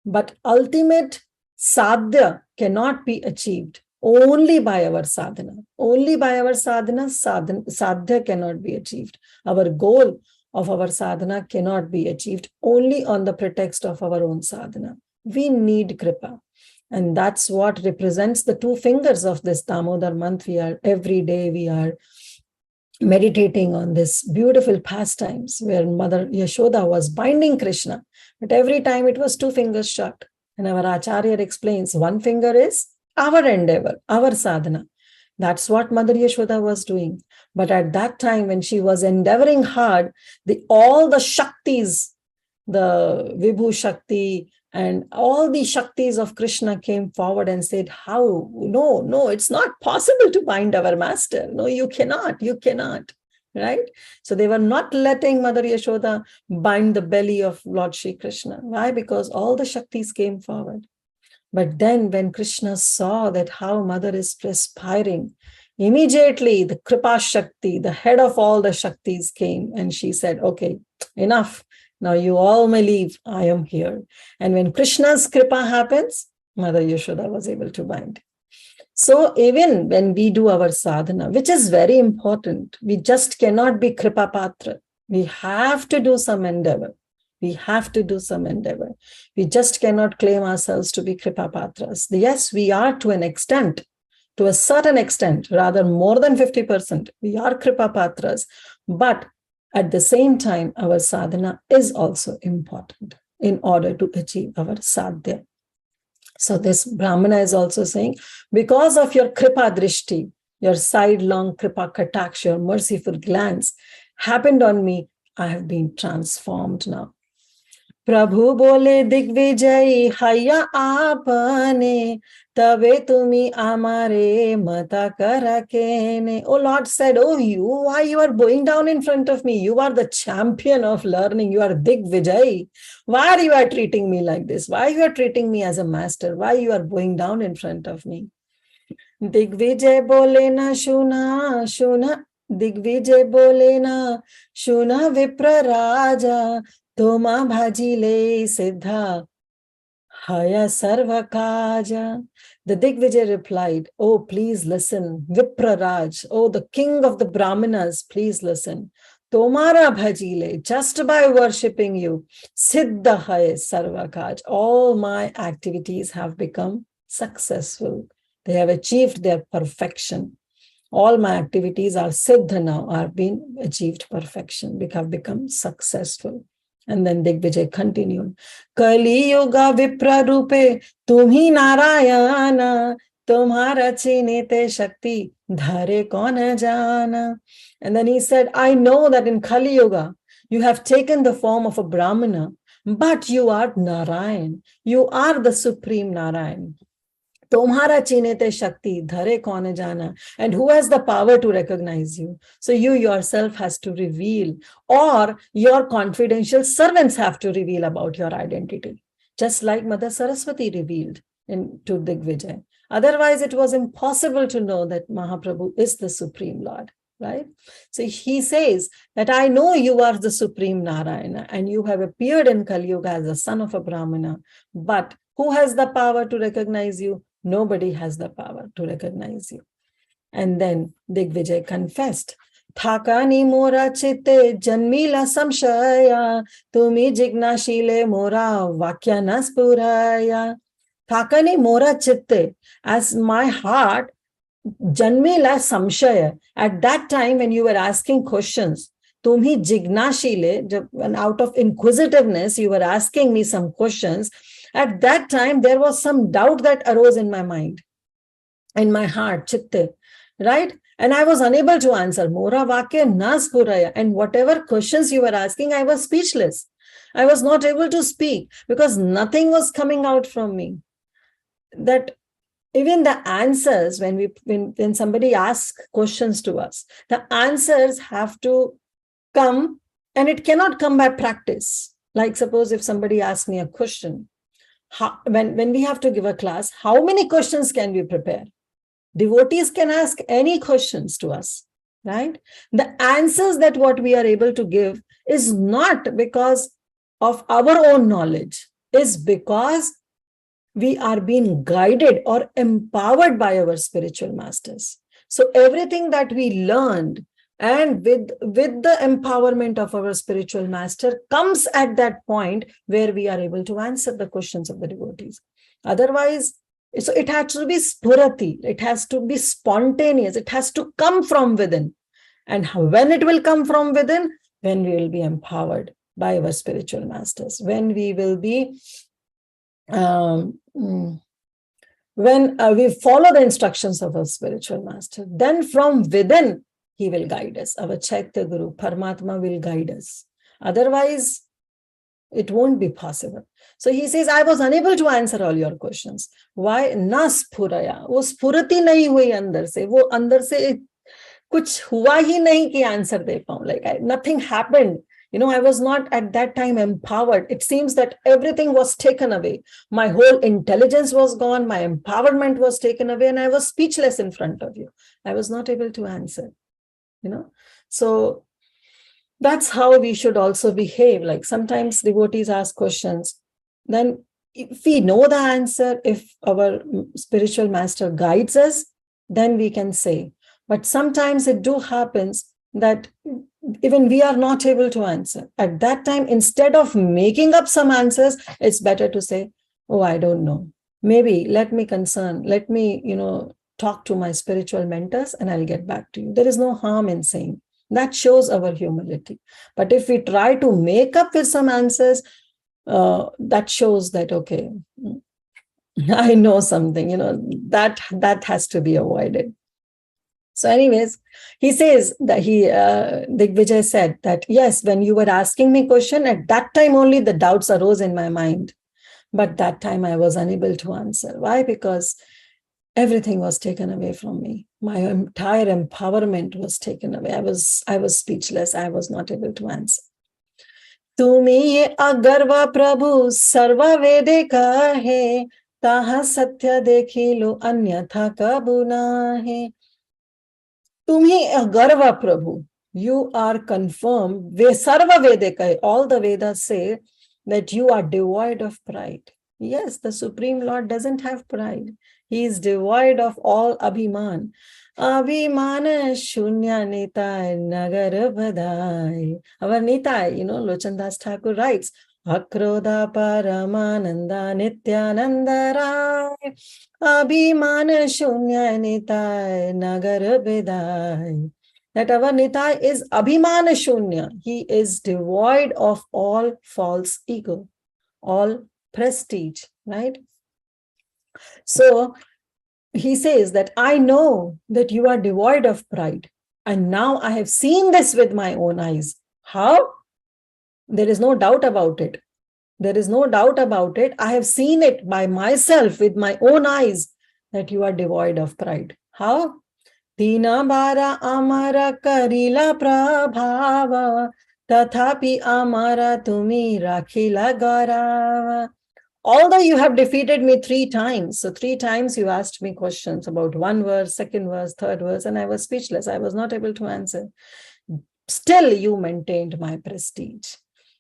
S2: but ultimate sadhya cannot be achieved only by our sadhana. Only by our sadhana, sadhya cannot be achieved. Our goal of our sadhana cannot be achieved only on the pretext of our own sadhana. We need kripa. And that's what represents the two fingers of this Damodar month. Every day we are meditating on this beautiful pastimes where Mother Yashoda was binding Krishna, but every time it was two fingers shut. And our Acharya explains one finger is our endeavor, our sadhana. That's what Mother Yashoda was doing. But at that time when she was endeavoring hard, all the Shaktis, the Vibhu Shakti, and all the Shaktis of Krishna came forward and said, how? No, it's not possible to bind our master. No, you cannot, right? So they were not letting Mother Yashoda bind the belly of Lord Shri Krishna. Why? Because all the Shaktis came forward. But then when Krishna saw that how Mother is perspiring, immediately the Kripa Shakti, the head of all the Shaktis came and she said, okay, enough. Now you all may leave, I am here. And when Krishna's kripa happens, Mother Yashoda was able to bind. So even when we do our sadhana, which is very important, we just cannot be kripa patra. We have to do some endeavor. We have to do some endeavor. We just cannot claim ourselves to be Kripa Patras. Yes, we are to an extent, to a certain extent, rather more than 50%. We are Kripa Patras, but at the same time, our sadhana is also important in order to achieve our sadhya. So this Brahmana is also saying, because of your Kripa Drishti, your sidelong Kripa Kataksh, your merciful glance happened on me, I have been transformed now. Prabhu bole Digvijay haya apane tabe tumi amare mata karakene. Oh, Lord said, oh, why you are bowing down in front of me? You are the champion of learning. You are Digvijay. Why you are treating me like this? Why you are treating me as a master? Why you are bowing down in front of me? Digvijay bole na shuna shuna. Digvijay bole na shuna Vipra Raja. Toma bhajile siddha haya sarva kaja. The Digvijay replied, oh, please listen. Vipraraj, oh, the king of the Brahmanas, please listen. Tomara bhajile, just by worshipping you, siddha haya sarva kaj. All my activities have become successful. They have achieved their perfection. All my activities are siddha now, are being achieved perfection, have become successful. And then Digvijay continued, Kali Yoga Vipra Rupe, Tumhi Narayana, Tumhara Chinete Shakti, Dhare Kona Jana. And then he said, I know that in Kali Yoga, you have taken the form of a Brahmana, but you are Narayan. You are the Supreme Narayan. Tomhara chinete shakti, dhare kaun jana. And who has the power to recognize you? So you yourself has to reveal, or your confidential servants have to reveal about your identity. Just like Mother Saraswati revealed to Digvijay. Otherwise, it was impossible to know that Mahaprabhu is the Supreme Lord, right? So he says that I know you are the Supreme Narayana and you have appeared in Kali Yuga as the son of a Brahmana, but who has the power to recognize you? Nobody has the power to recognize you. And then Digvijay confessed, Thakani mora chitte janmila samshaya, tumi jignashile mora vakyana spuraya. Thakani mora chitte, as my heart, janmila samshaya, at that time when you were asking questions, tumhi jignashile, and out of inquisitiveness, you were asking me some questions. At that time, there was some doubt that arose in my mind, in my heart, chitte, right? And I was unable to answer. Mora vakya nas puraya. And whatever questions you were asking, I was speechless. I was not able to speak because nothing was coming out from me. That even the answers, when somebody asks questions to us, the answers have to come, and it cannot come by practice. Like suppose if somebody asks me a question, when we have to give a class, how many questions can we prepare? Devotees can ask any questions to us, right? The answers that what we are able to give is not because of our own knowledge, is because we are being guided or empowered by our spiritual masters. So everything that we learned, and with the empowerment of our spiritual master, comes at that point where we are able to answer the questions of the devotees. Otherwise, so it has to be spurati, it has to be spontaneous, it has to come from within. And when it will come from within, when we will be empowered by our spiritual masters, when we will be, when we follow the instructions of our spiritual master, then from within, he will guide us. Our Chaitya Guru, Paramatma, will guide us. Otherwise, it won't be possible. So he says, I was unable to answer all your questions. Why? Na spuraya. वो स्फुरति नहीं हुई अंदर से. वो अंदर से कुछ हुआ ही नहीं कि answer दे पाऊं. Like nothing happened. You know, I was not at that time empowered. It seems that everything was taken away. My whole intelligence was gone. My empowerment was taken away, and I was speechless in front of you. I was not able to answer. You know, so that's how we should also behave. Like sometimes devotees ask questions, then if we know the answer, if our spiritual master guides us, then we can say. But sometimes it do happens that even we are not able to answer. At that time, instead of making up some answers, it's better to say, oh, I don't know. Maybe let me talk to my spiritual mentors and I'll get back to you. There is no harm in saying. That shows our humility. But if we try to make up with some answers, that shows that, okay, I know something, that has to be avoided. So anyways, he says that Digvijay said that, yes, when you were asking me question, at that time only the doubts arose in my mind. But that time I was unable to answer. Why? Because everything was taken away from me. My entire empowerment was taken away. I was speechless. I was not able to answer. तुम्ही ये अगर्व प्रभु सर्व वेदे कहे, ताहा सत्य देखी लो अन्यथा कबू नाहे. तुम्ही अगर्व प्रभु, you are confirmed. Sarva Vedika, all the Vedas say that you are devoid of pride. Yes, the Supreme Lord doesn't have pride. He is devoid of all abhiman. Abhimana shunya nitai nagar badai. Our nitai, Lochandas Thakur writes, Akrodha Paramananda Nityananda Rai. Abhimana shunya nitai nagar badai. That our Nitai is Abhimana Shunya. He is devoid of all false ego, all prestige, right? So he says that I know that you are devoid of pride. And now I have seen this with my own eyes. How? There is no doubt about it. There is no doubt about it. I have seen it by myself with my own eyes that you are devoid of pride. How? Dina bara amara karila prabhava, tathapi amara tumi rakhila garava. Although you have defeated me 3 times, so 3 times you asked me questions about 1 verse, 2nd verse, 3rd verse, and I was speechless. I was not able to answer. Still, you maintained my prestige.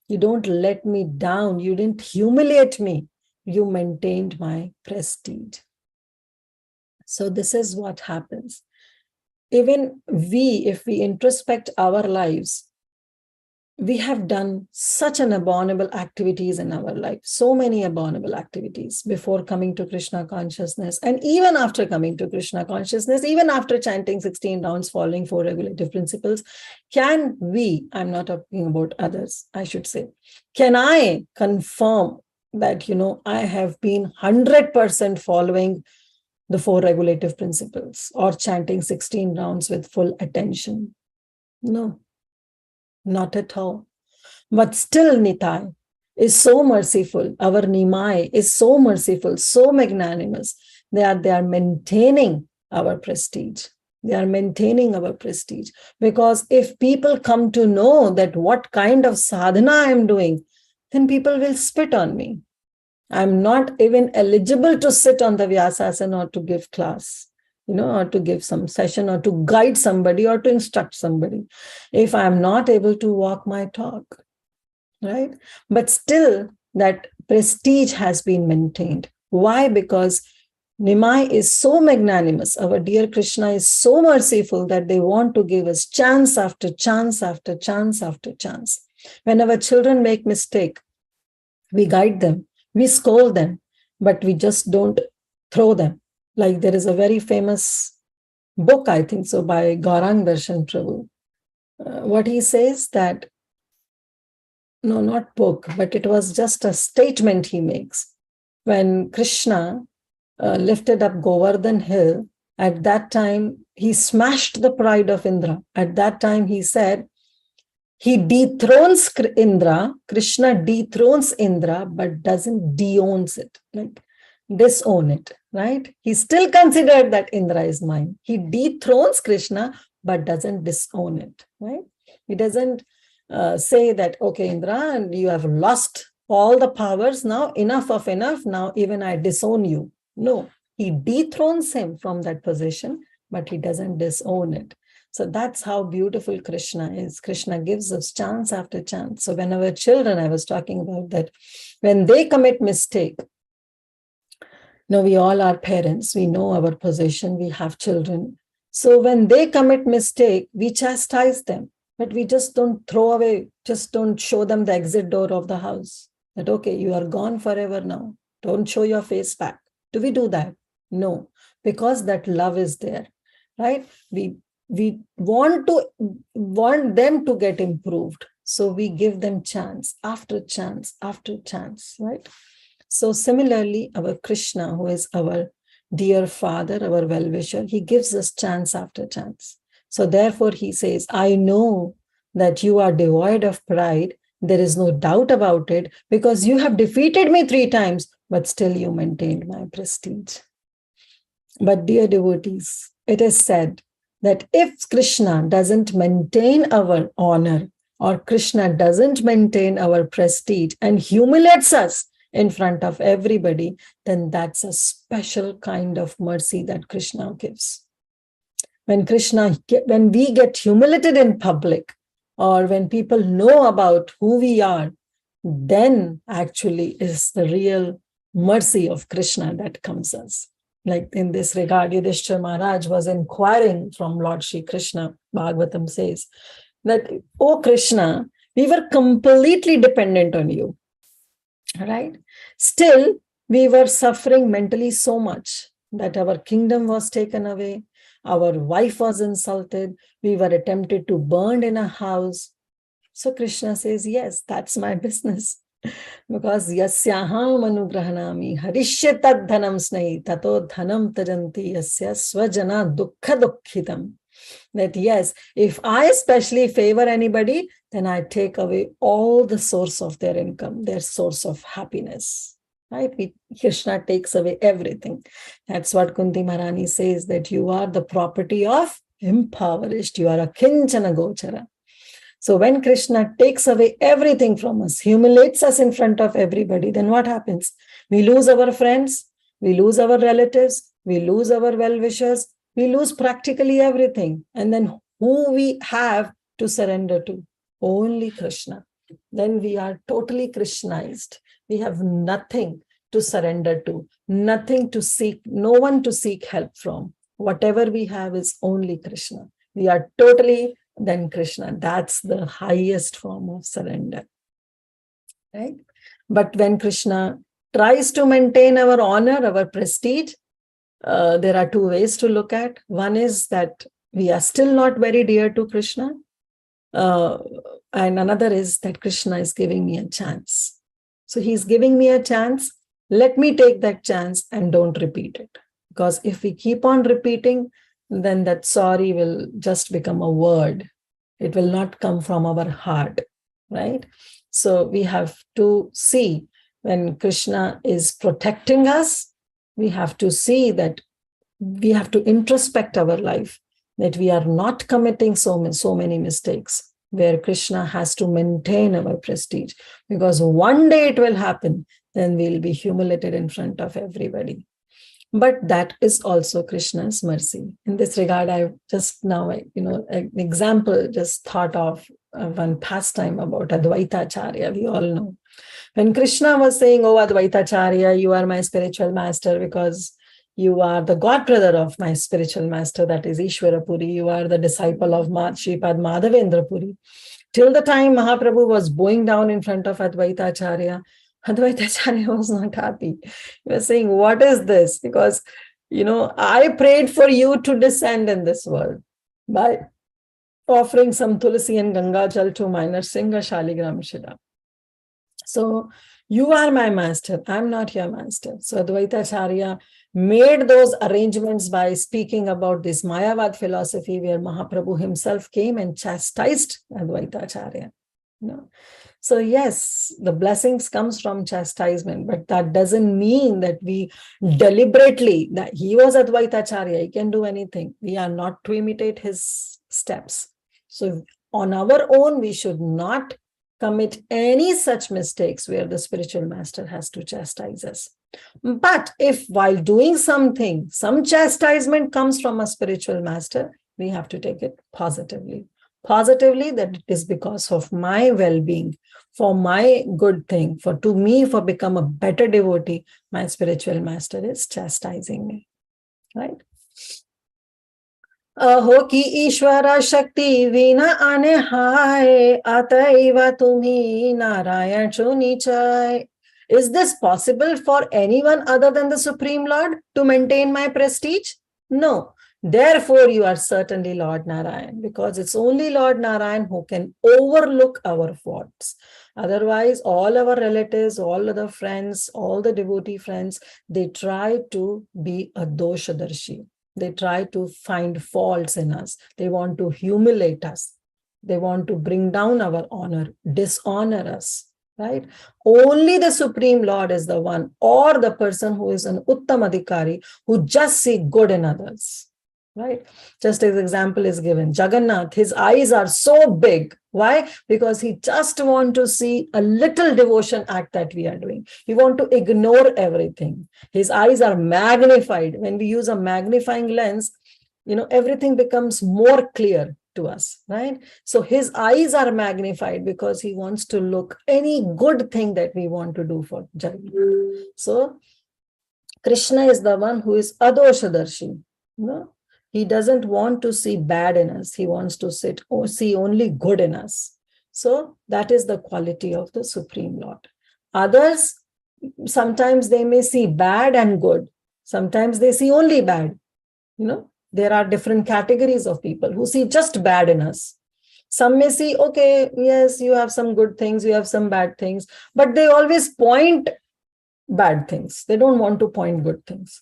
S2: You don't let me down. You didn't humiliate me. You maintained my prestige. So this is what happens. Even if we introspect our lives, we have done such an abominable activities in our life, so many abominable activities before coming to Krishna consciousness. And even after coming to Krishna consciousness, even after chanting 16 rounds, following 4 regulative principles, can we, I'm not talking about others, I should say, can I confirm that, I have been 100% following the 4 regulative principles or chanting 16 rounds with full attention? No, not at all. But still Nitai is so merciful. Our Nimai is so merciful, so magnanimous. They are maintaining our prestige. They are maintaining our prestige. Because if people come to know that what kind of sadhana I am doing, then people will spit on me. I'm not even eligible to sit on the Vyasasana or to give class, or to give some session or to guide somebody or to instruct somebody if I'm not able to walk my talk, right? But still that prestige has been maintained. Why? Because Nimai is so magnanimous. Our dear Krishna is so merciful that they want to give us chance after chance after chance after chance. When our children make mistake, we guide them. We scold them, but we just don't throw them. Like there is a very famous book, I think so, by Gaurang Darshan Prabhu. What he says that, no, not book, but it was just a statement he makes. When Krishna lifted up Govardhan hill, at that time, he smashed the pride of Indra. At that time, he said, he dethrones Indra, Krishna dethrones Indra, but doesn't de-owns it, like disown it, right? He still considered that Indra is mine. He dethrones Krishna, but doesn't disown it, right? He doesn't say that, okay, Indra, and you have lost all the powers now, enough of enough, now even I disown you. No, he dethrones him from that position, but he doesn't disown it. So that's how beautiful Krishna is. Krishna gives us chance after chance. So when our children, I was talking about that, when they commit mistake, we all are parents, we know our position, we have children. So when they commit mistake, we chastise them. But we just don't throw away, just don't show them the exit door of the house. That, okay, you are gone forever now. Don't show your face back. Do we do that? No, because that love is there, right? We want them to get improved. So we give them chance after chance after chance, right? So similarly, our Krishna, who is our dear father, our well-wisher, he gives us chance after chance. So therefore he says, I know that you are devoid of pride. There is no doubt about it, because you have defeated me 3 times, but still you maintained my prestige. But dear devotees, it is said that if Krishna doesn't maintain our honor, or Krishna doesn't maintain our prestige and humiliates us in front of everybody, then that's a special kind of mercy that Krishna gives. When we get humiliated in public, or when people know about who we are, then actually is the real mercy of Krishna that comes us. Like in this regard, Yudhishthira Maharaj was inquiring from Lord Shri Krishna. Bhagavatam says that, oh Krishna, we were completely dependent on you, right? Still, we were suffering mentally so much that our kingdom was taken away, our wife was insulted, we were attempted to burn in a house. So Krishna says, yes, that's my business. Because yasyaham anugrahanami harishyatad dhanam snai tato dhanam tajanti yasya swajana dukkha dukkhitam. That yes, if I especially favor anybody, then I take away all the source of their income, their source of happiness. Right? Krishna takes away everything. That's what Kunti Maharani says, that you are the property of impoverished. You are a kinchana gochara. So when Krishna takes away everything from us, humiliates us in front of everybody, then what happens? We lose our friends, we lose our relatives, we lose our well-wishers, we lose practically everything. And then who we have to surrender to? Only Krishna. Then we are totally Krishnized. We have nothing to surrender to, nothing to seek, no one to seek help from. Whatever we have is only Krishna. We are totally then Krishna. That's the highest form of surrender, right? But when Krishna tries to maintain our honor, our prestige, there are 2 ways to look at. One is that we are still not very dear to Krishna. And another is that Krishna is giving me a chance. So he's giving me a chance. Let me take that chance and don't repeat it. Because if we keep on repeating, then that sorry will just become a word. It will not come from our heart, right? So we have to see when Krishna is protecting us, we have to see that we have to introspect our life, that we are not committing so many mistakes, where Krishna has to maintain our prestige. Because one day it will happen, then we'll be humiliated in front of everybody. But that is also Krishna's mercy. In this regard, I just now, an example just thought of one pastime about Advaita Acharya. We all know. When Krishna was saying, oh, Advaita Acharya, you are my spiritual master because you are the god brother of my spiritual master, that is Ishwara Puri. You are the disciple of Shripad Madhavendra Puri. Till the time Mahaprabhu was bowing down in front of Advaita Acharya, Advaita Acharya was not happy. He was saying, what is this? Because, I prayed for you to descend in this world by offering some Tulsi and Ganga Jal to my Narsinga Shaligram Shila. So you are my master. I'm not your master. So Advaita Acharya made those arrangements by speaking about this Mayavad philosophy, where Mahaprabhu himself came and chastised Advaita Acharya. So yes, the blessings comes from chastisement, but that doesn't mean that we deliberately, that he was Advaita Acharya, he can do anything. We are not to imitate his steps. So on our own, we should not commit any such mistakes where the spiritual master has to chastise us. But if while doing something, some chastisement comes from a spiritual master, we have to take it positively. Positively, that it is because of my well-being, for my good thing, for become a better devotee, my spiritual master is chastising me, right? अहो की ईश्वरा शक्ती विना आने हाय अतएव तुम्ही नारायण शो निचय. Is this possible for anyone other than the Supreme Lord to maintain my prestige? No. Therefore, you are certainly Lord Narayan, because it's only Lord Narayan who can overlook our faults. Otherwise, all our relatives, all other friends, all the devotee friends, they try to be a doshadarshi. They try to find faults in us. They want to humiliate us. They want to bring down our honor, dishonor us, right? Only the Supreme Lord is the one, or the person who is an Uttam Adhikari, who just see good in others, right? Just as example is given, Jagannath, his eyes are so big. Why? Because he just want to see a little devotion act that we are doing. He want to ignore everything. His eyes are magnified. When we use a magnifying lens, everything becomes more clear to us, right? So his eyes are magnified because he wants to look any good thing that we want to do for Jagannath. So Krishna is the one who is Adoshadarshi. He doesn't want to see bad in us. He wants to see only good in us. So that is the quality of the Supreme Lord. Others, sometimes they may see bad and good. Sometimes they see only bad. There are different categories of people who see just bad in us. Some may see, okay, yes, you have some good things, you have some bad things, but they always point bad things. They don't want to point good things.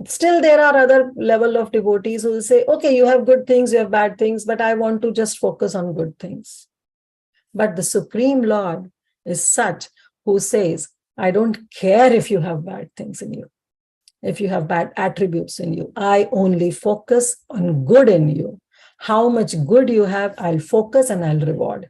S2: Still, there are other level of devotees who will say, okay, you have good things, you have bad things, but I want to just focus on good things. But the Supreme Lord is such who says, I don't care if you have bad things in you, if you have bad attributes in you. I only focus on good in you. How much good you have, I'll focus and I'll reward.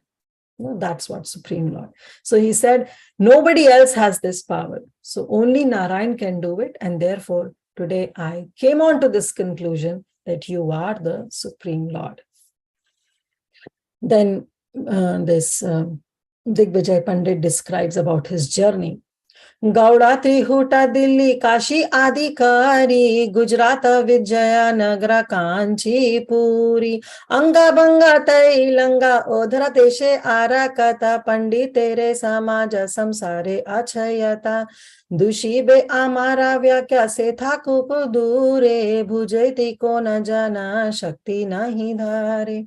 S2: That's what Supreme Lord. So he said, nobody else has this power. So only Narayan can do it. And therefore, today I came on to this conclusion that you are the Supreme Lord. Then this Digvijay Pandit describes about his journey. Gauda Trihuta Delhi Kashi आदिकारी गुजरात विजया नगरा कांचीपुरी अंगा बंगा तैलंगा ओधरा देशे आरा कथा पंडितेरे समाज संसारे अक्षयता दुषीबे आमारा व्याख्या से था कुप दूरे भुजैति को न जाना शक्ति नहीं धारे.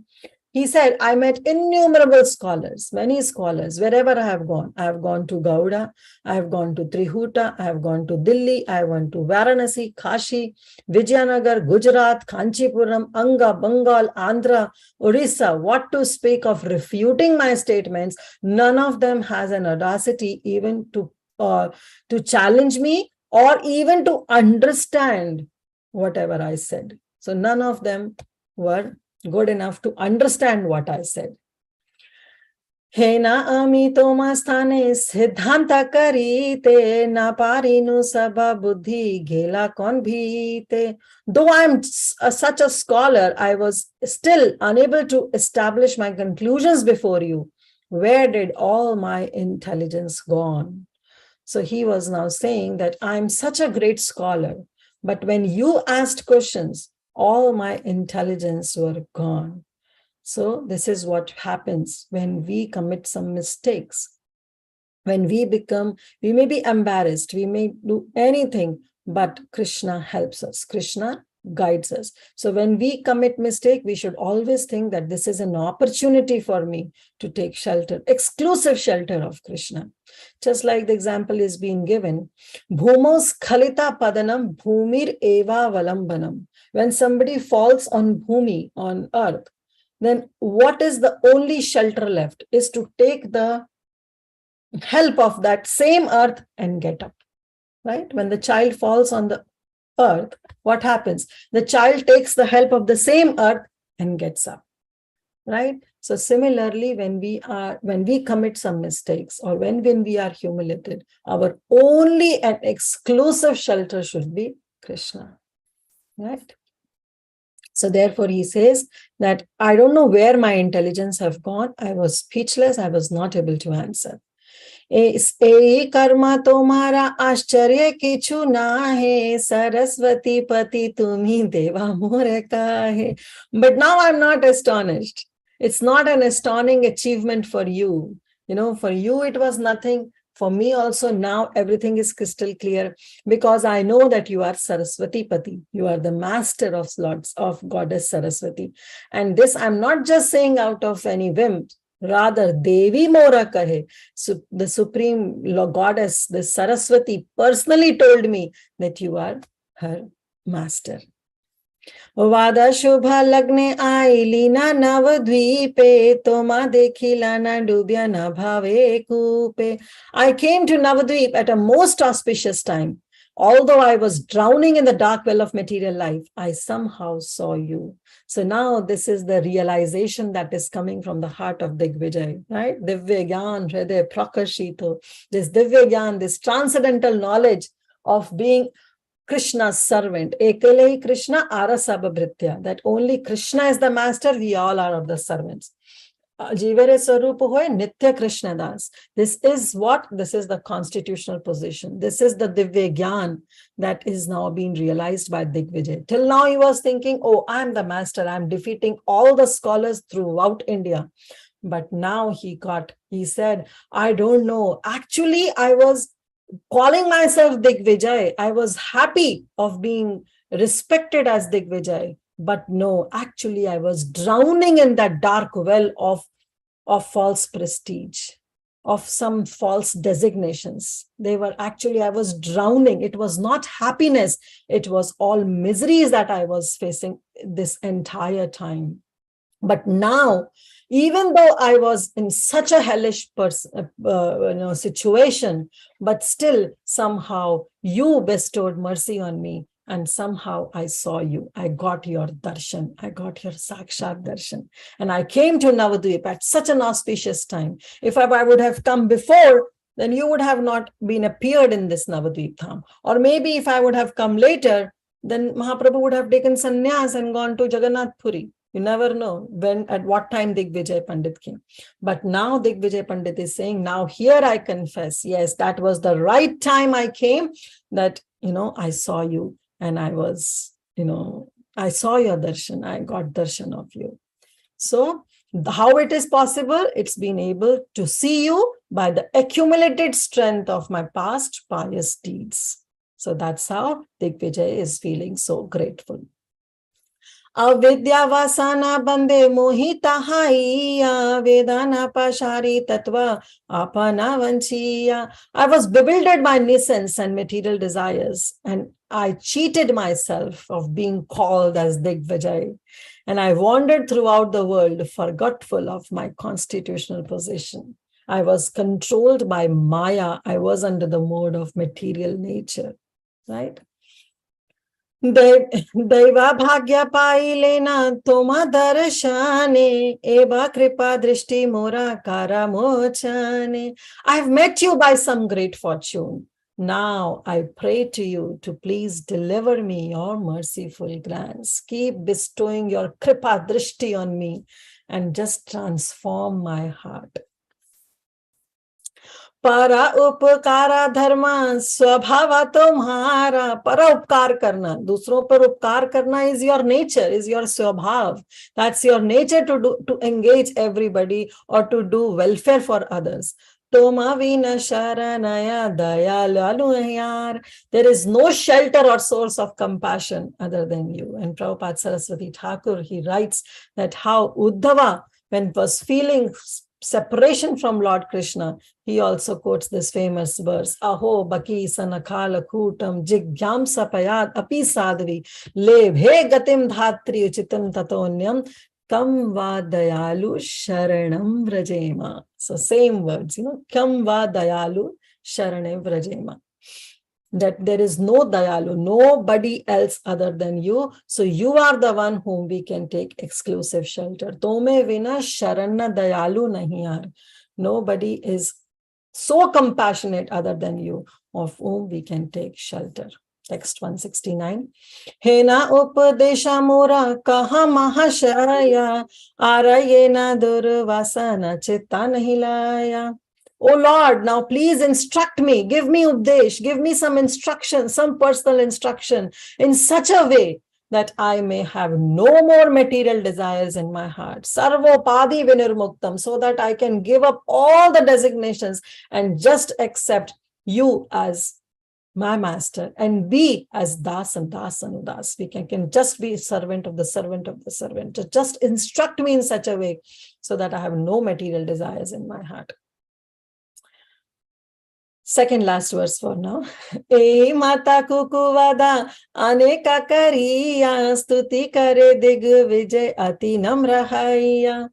S2: He said, I met innumerable scholars, many scholars, wherever I have gone. I have gone to Gauda, I have gone to Trihuta, I have gone to Delhi, I went to Varanasi, Kashi, Vijayanagar, Gujarat, Kanchipuram, Anga, Bengal, Andhra, Orissa. What to speak of refuting my statements? None of them has an audacity even to challenge me or even to understand whatever I said. So none of them were good enough to understand what I said. He na ami toma sthane siddhanta karite na parinu sabha buddhi gela kon bhite. Though I am such a scholar, I was still unable to establish my conclusions before you. Where did all my intelligence gone? So he was now saying that I'm such a great scholar, but when you asked questions, all my intelligence were gone. So this is what happens when we commit some mistakes. When we may be embarrassed, we may do anything, but Krishna helps us. Krishna guides us. So when we commit mistake, we should always think that this is an opportunity for me to take shelter, exclusive shelter of Krishna. Just like the example is being given, Bhumos Khalita Padanam Bhumir Eva Valambanam. When somebody falls on Bhumi, on earth, then what is the only shelter left is to take the help of that same earth and get up, right? When the child falls on the earth, what happens? The child takes the help of the same earth and gets up, right? So similarly, when we commit some mistakes or when we are humiliated, our only and exclusive shelter should be Krishna, right? So therefore he says that I don't know where my intelligence have gone. I was speechless. I was not able to answer. ए कर्मा तुम्हारा आश्चर्य किछु नाहे, सरस्वती पति तुम्ही देवा मोर काहे. But now I'm not astonished. It's not an astounding achievement for you. For you it was nothing. For me also now everything is crystal clear, because I know that you are Saraswati Pati. You are the master of lords, of Goddess Saraswati. And this I'm not just saying out of any whim. Rather, Devi Mora Kahe, the Supreme Goddess, the Saraswati, personally told me that you are her master. वादा शुभ लग्ने आईली ना नवद्वीपे, तोमा देखिला ना डूब्या ना भावे कूपे. I came to Navadvip at a most auspicious time. Although I was drowning in the dark well of material life, I somehow saw you. So now this is the realization that is coming from the heart of Digvijay, right? Divya Gyan, Hriday Prakashito. This Divya Gyan, this transcendental knowledge of being Krishna's servant. Ekale Krishna arasabhabhritya. That only Krishna is the master, we all are the servants. Jivere Sarupa hoy Nitya Krishna Das. This is what? This is the constitutional position. This is the Divya Gyan that is now being realized by Digvijay. Till now he was thinking, oh, I'm the master. I'm defeating all the scholars throughout India. But now he said, I don't know. Actually, I was calling myself Digvijay. I was happy of being respected as Digvijay. But no, actually, I was drowning in that dark well of false prestige, of some false designations. I was drowning. It was not happiness. It was all miseries that I was facing this entire time. But now, even though I was in such a hellish situation, but still somehow you bestowed mercy on me. And somehow I saw you. I got your darshan. I got your sakshat darshan. And I came to Navadvip at such an auspicious time. If I would have come before, then you would have not been appeared in this Navadvip Dham. Or maybe if I would have come later, then Mahaprabhu would have taken sannyas and gone to Jagannath Puri. You never know at what time Digvijay Pandit came. But now Digvijay Pandit is saying, now here I confess, yes, that was the right time I came, that, I saw you. And I was, I saw your darshan. I got darshan of you. So how it is possible? It's been able to see you by the accumulated strength of my past pious deeds. So that's how Digvijay is feeling so grateful. Avidya vasana bande mohita haiya, vedana pashari tatva apana vanchiya. I was bewildered by nescience and material desires, and I cheated myself of being called as Digvijay. And I wandered throughout the world, forgetful of my constitutional position. I was controlled by Maya. I was under the mode of material nature, right? दैवा भाग्य पाई लेना तोमा दर्शाने, एवा कृपा दृष्टि मोरा कारा मोचने. I have met you by some great fortune. Now I pray to you to please deliver me your merciful glance. Keep bestowing your kripa drishti on me and just transform my heart. परा उपकारा धर्मा स्वभाव तुम्हारा. परा उपकार करना, दूसरों पर उपकार करना is your nature, is your स्वभाव. That's your nature to engage everybody or to do welfare for others. Toma vina sharanaya dayalu. There is no shelter or source of compassion other than you. And Prabhupada Saraswati Thakur, he writes that how Uddhava, when was feeling separation from Lord Krishna, he also quotes this famous verse, Aho baki sanakala kutam jigyam sapayad api sadvi lebhe gatim dhatri uchitam tatonyam kam va dayalu sharanam vrajema. So same words, kam va dayalu sharanam vrajema. That there is no dayalu, nobody else other than you. So you are the one whom we can take exclusive shelter. Tome vina sharanna dayalu nahi aar. Nobody is so compassionate other than you, of whom we can take shelter. Text 169. Hena upadesha mora kaha mahashaya, arayena durvasana chitta nahilaya. Oh Lord, now please instruct me, give me updesh, give me some instruction, some personal instruction in such a way that I may have no more material desires in my heart. Sarvopadi vinirmuktam, so that I can give up all the designations and just accept you as my master and be as das and das and das. We can just be servant of the servant of the servant. Just instruct me in such a way so that I have no material desires in my heart. Second last verse for now. E mata kukuvada aneka kariya stuti kare digvijay ati namrahaya.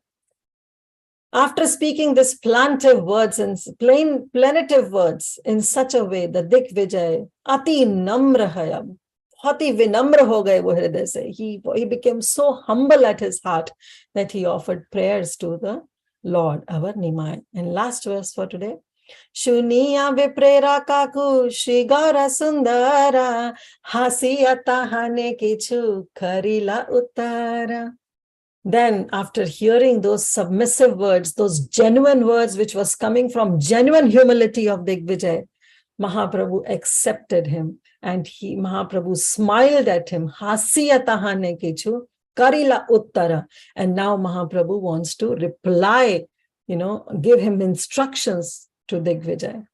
S2: After speaking this plaintive words and plenitive words in such a way, the Digvijay ati namrahaya, hati vinamra ho gaye wo hriday se. He became so humble at his heart that he offered prayers to the Lord, our Nimai. And last verse for today. Shuniya viprera kaku shigara sundara hasiyata hane kichu karila uttara. Then, after hearing those submissive words, those genuine words which was coming from genuine humility of Digvijay, Mahaprabhu accepted him, and Mahaprabhu smiled at him. Hasiyatahane kichu karila uttara. And now Mahaprabhu wants to reply, give him instructions to Digvijay.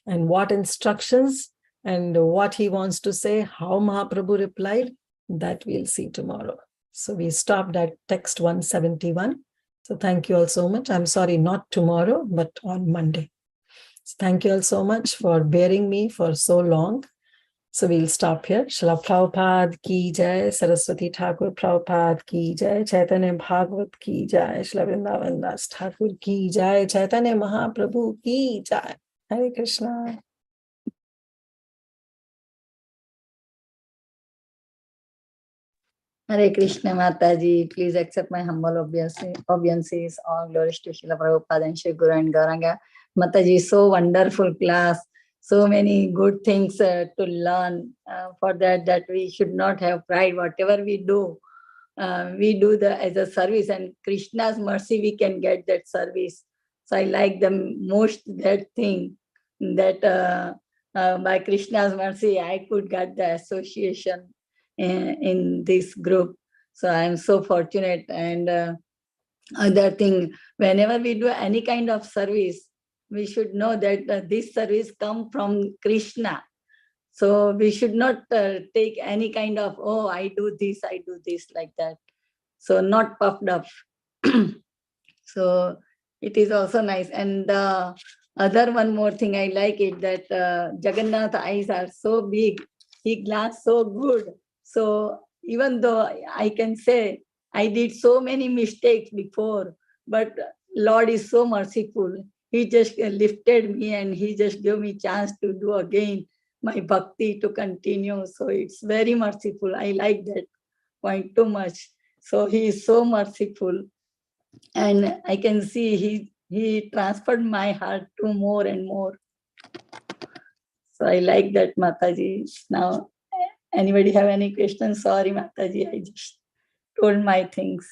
S2: And what instructions and what he wants to say, how Mahaprabhu replied, that we'll see tomorrow. So we stopped at text 171. So thank you all so much. I'm sorry, not tomorrow, but on Monday. So thank you all so much for bearing me for so long. So we'll stop here. Srila Prabhupada ki jai, Saraswati Thakur Prabhupada ki jai, Caitanya Bhagavata ki jai, Srila Vrindavan Das Thakur ki jai, Caitanya Mahaprabhu ki jai. Hare Krishna.
S1: Hare Krishna Mataji, please accept my humble obeisances. All glories to Srila Prabhupada and Shri Guru and Gauranga. Mataji, so wonderful class, so many good things to learn. For that we should not have pride. Whatever we do as a service, and Krishna's mercy we can get that service. So I like the most that thing that by Krishna's mercy I could get the association in this group. So I am so fortunate. And other thing, whenever we do any kind of service, we should know that this service come from Krishna. So we should not take any kind of, oh, I do this like that. So not puffed up. So it is also nice. And other one more thing I like it, that Jagannath eyes are so big, he glass so good. So even though I can say I did so many mistakes before, but Lord is so merciful. He just lifted me and he just gave me chance to do again my bhakti to continue. So it's very merciful. I like that point too much. So he is so merciful. And I can see he transferred my heart to more and more. So I like that, Mataji. Now, anybody have any questions? Sorry, Mataji, I just told my things.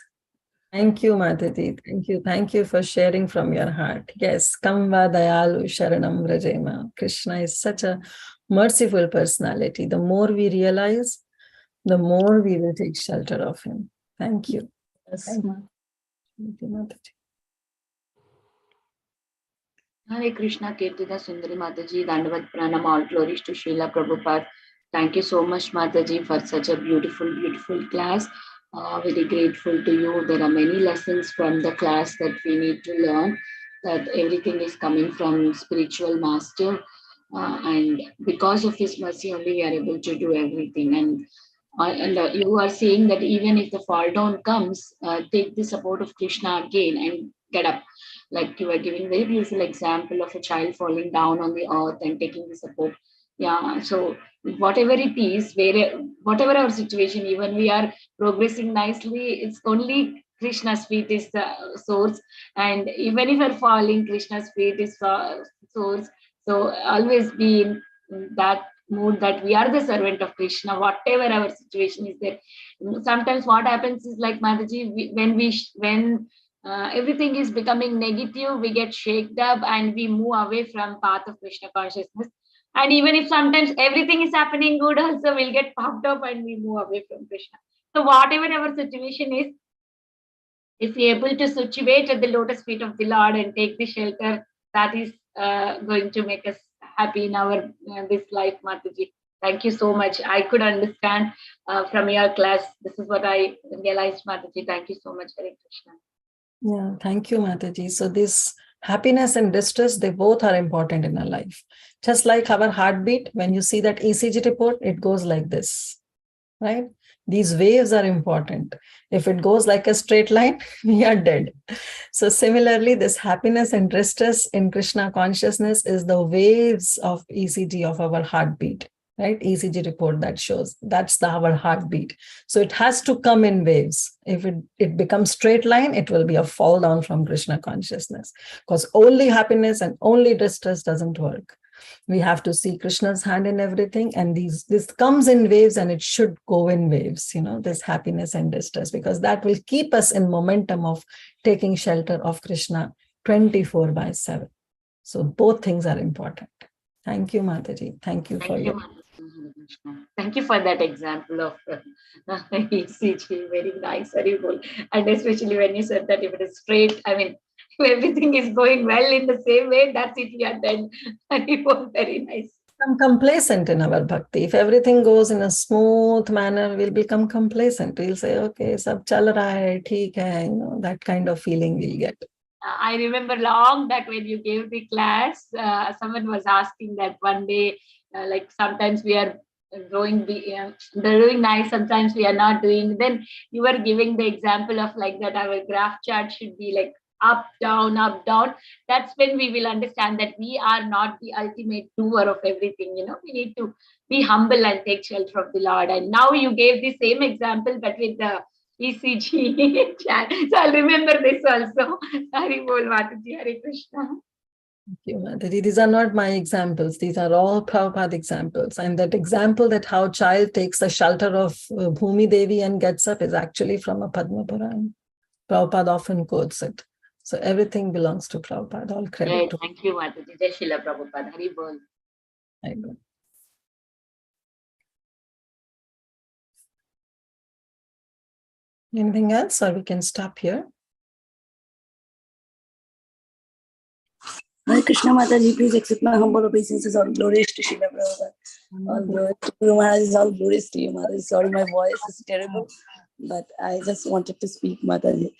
S2: Thank you, Mataji. Thank you. Thank you for sharing from your heart. Yes, Kamva Dayalu Sharanam Vrajema. Krishna is such a merciful personality. The more we realize, the more we will take shelter of him. Thank you.
S1: Yes,
S2: Thank you. Thank you, Mataji.
S3: Hare Krishna, Kirtida, Sundari Mataji, Dandavat Pranam, all glories to Srila Prabhupada. Thank you so much, Mataji, for such a beautiful, beautiful class. Very grateful to you. There are many lessons from the class that we need to learn, that everything is coming from spiritual master. And because of his mercy only, we are able to do everything. And you are saying that even if the fall down comes, take the support of Krishna again and get up. Like you were giving very beautiful example of a child falling down on the earth and taking the support. Yeah, so whatever it is, whatever our situation, even we are progressing nicely, it's only Krishna's feet is the source. And even if we're falling, Krishna's feet is the source. So always be in that mood that we are the servant of Krishna, whatever our situation is there. Sometimes what happens is, like Mataji, when everything is becoming negative, we get shaked up and we move away from path of Krishna consciousness. And even if sometimes everything is happening good, also we'll get puffed up and we move away from Krishna. So whatever our situation is, if we're able to situate at the lotus feet of the Lord and take the shelter, that is going to make us happy in our this life, Mataji. Thank you so much. I could understand from your class. This is what I realized, Mataji. Thank you so much, Hare Krishna.
S2: Yeah, thank you, Mataji. So this happiness and distress, they both are important in our life. Just like our heartbeat, when you see that ECG report, it goes like this, right? These waves are important. If it goes like a straight line, we are dead. So similarly, this happiness and distress in Krishna consciousness is the waves of ECG of our heartbeat, right? ECG report that shows that's our heartbeat. So it has to come in waves. If it becomes straight line, it will be a fall down from Krishna consciousness, because only happiness and only distress doesn't work. We have to see Krishna's hand in everything, and this comes in waves, and it should go in waves, this happiness and distress, because that will keep us in momentum of taking shelter of Krishna 24/7. So both things are important. Thank you, Mataji. Thank you for your...
S3: Thank you for that example of ECG. Very nice, very good. And especially when you said that if it is straight, I mean, if everything is going well in the same way, that's it, we are done. It was very nice.
S2: Become complacent in our bhakti. If everything goes in a smooth manner, we'll become complacent. We'll say, okay, sab chal raha hai, theek hai, that kind of feeling we'll get.
S3: I remember long back when you gave the class, someone was asking that one day, like sometimes we are doing nice, sometimes we are not doing. Then you were giving the example of like that our graph chart should be like up, down, up, down. That's when we will understand that we are not the ultimate doer of everything. We need to be humble and take shelter of the Lord. And now you gave the same example, but with the ECG chat. So I'll remember this also. Hari Bol Mataji, Hare Krishna.
S2: Thank you, Mataji. These are not my examples. These are all Prabhupada examples. And that example that how child takes the shelter of Bhumi Devi and gets up is actually from a Padma Puran. Prabhupada often quotes it. So everything belongs to Prabhupada. All credit to...
S3: Thank you, Mataji. Jai Srila Prabhupada. Hari Bol.
S2: Hari Bol. Anything else, or we can stop here?
S4: Hare Krishna Mataji, please accept my humble obeisances. All glories to Srila Prabhupada. All glories to you, Maharaj. All glories to you, Maharaj. Sorry, my voice is terrible, but I just wanted to speak, Mataji.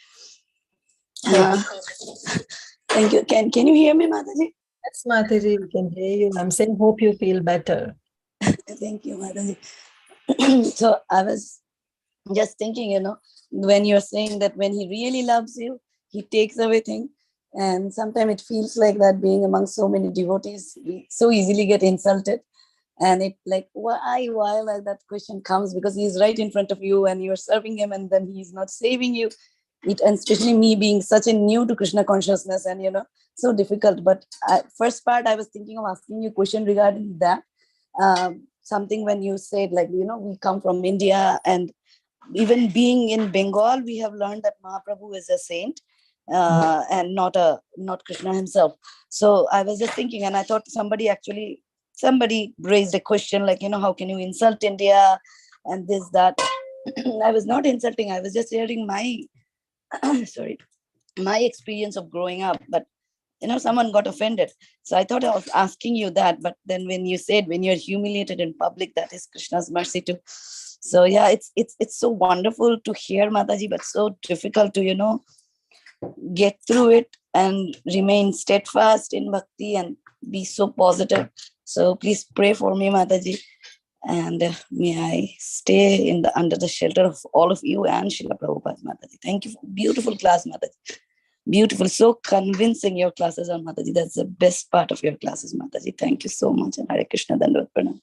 S4: Thank you. Can you hear me, Mataji?
S2: Yes, Mataji, we can hear you. I'm saying, hope you feel better.
S4: Thank you, Mataji. So I was just thinking, when you're saying that when he really loves you, he takes everything. And sometimes it feels like that being among so many devotees, we so easily get insulted. And it like, why like that question comes, because he's right in front of you and you're serving him and then he's not saving you. And especially me being such a new to Krishna consciousness and, so difficult. But first part, I was thinking of asking you a question regarding that. Something when you said like, we come from India, and even being in Bengal, we have learned that Mahaprabhu is a saint. And not Krishna himself. So I was just thinking, and I thought somebody raised a question like, how can you insult India and this, that. I was not insulting. I was just sharing my, my experience of growing up. But, someone got offended. So I thought I was asking you that. But then when you said, when you're humiliated in public, that is Krishna's mercy too. So yeah, it's so wonderful to hear, Mataji, but so difficult to, get through it and remain steadfast in bhakti and be so positive. So please pray for me, Mataji, and may I stay under the shelter of all of you and Srila Prabhupada, Mataji. Thank you for beautiful class, Mataji. Beautiful, so convincing your classes are, Mataji. That's the best part of your classes, Mataji. Thank you so much, and Hare Krishna, Dandavat Pranam.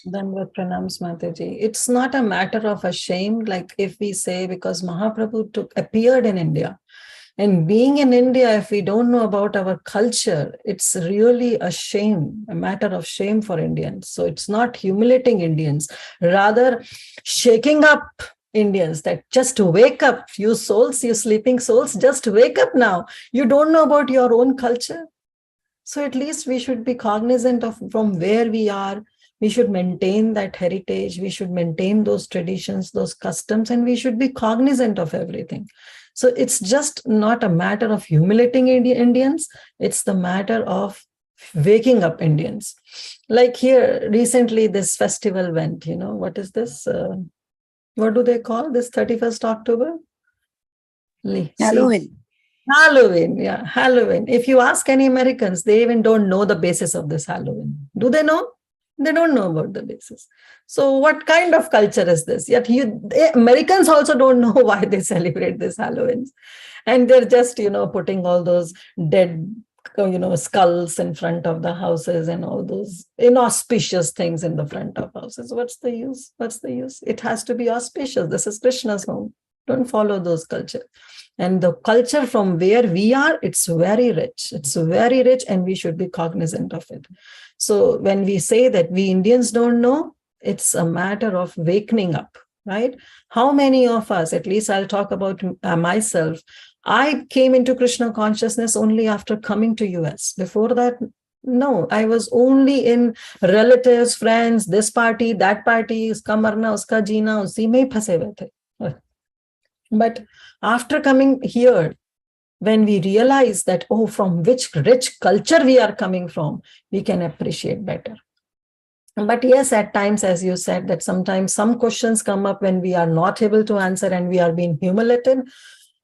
S2: Dandavat Pranams, Mataji. It's not a matter of a shame, like if we say, because Mahaprabhu appeared in India. And being in India, if we don't know about our culture, it's really a shame, a matter of shame for Indians. So it's not humiliating Indians, rather shaking up Indians, that just wake up, you souls, you sleeping souls, just wake up now. You don't know about your own culture. So at least we should be cognizant of from where we are. We should maintain that heritage. We should maintain those traditions, those customs, and we should be cognizant of everything. So it's just not a matter of humiliating Indians. It's the matter of waking up Indians. Like here, recently, this festival went, what is this? What do they call this 31st October?
S4: Halloween.
S2: Halloween, yeah, Halloween. If you ask any Americans, they even don't know the basis of this Halloween. Do they know? They don't know about the basis. So what kind of culture is this? Yet Americans also don't know why they celebrate this Halloween. And they're just, putting all those dead, skulls in front of the houses and all those inauspicious things in the front of houses. What's the use? What's the use? It has to be auspicious. This is Krishna's home. Don't follow those cultures. And the culture from where we are, it's very rich. It's very rich, and we should be cognizant of it. So when we say that we Indians don't know, it's a matter of wakening up, right? How many of us, at least I'll talk about myself, I came into Krishna consciousness only after coming to US. Before that, no, I was only in relatives, friends, this party, that party, uska marna, uska jeena, usi mein phase hue the. But after coming here, when we realize that, from which rich culture we are coming from, we can appreciate better. But yes, at times, as you said, that sometimes some questions come up when we are not able to answer and we are being humiliated.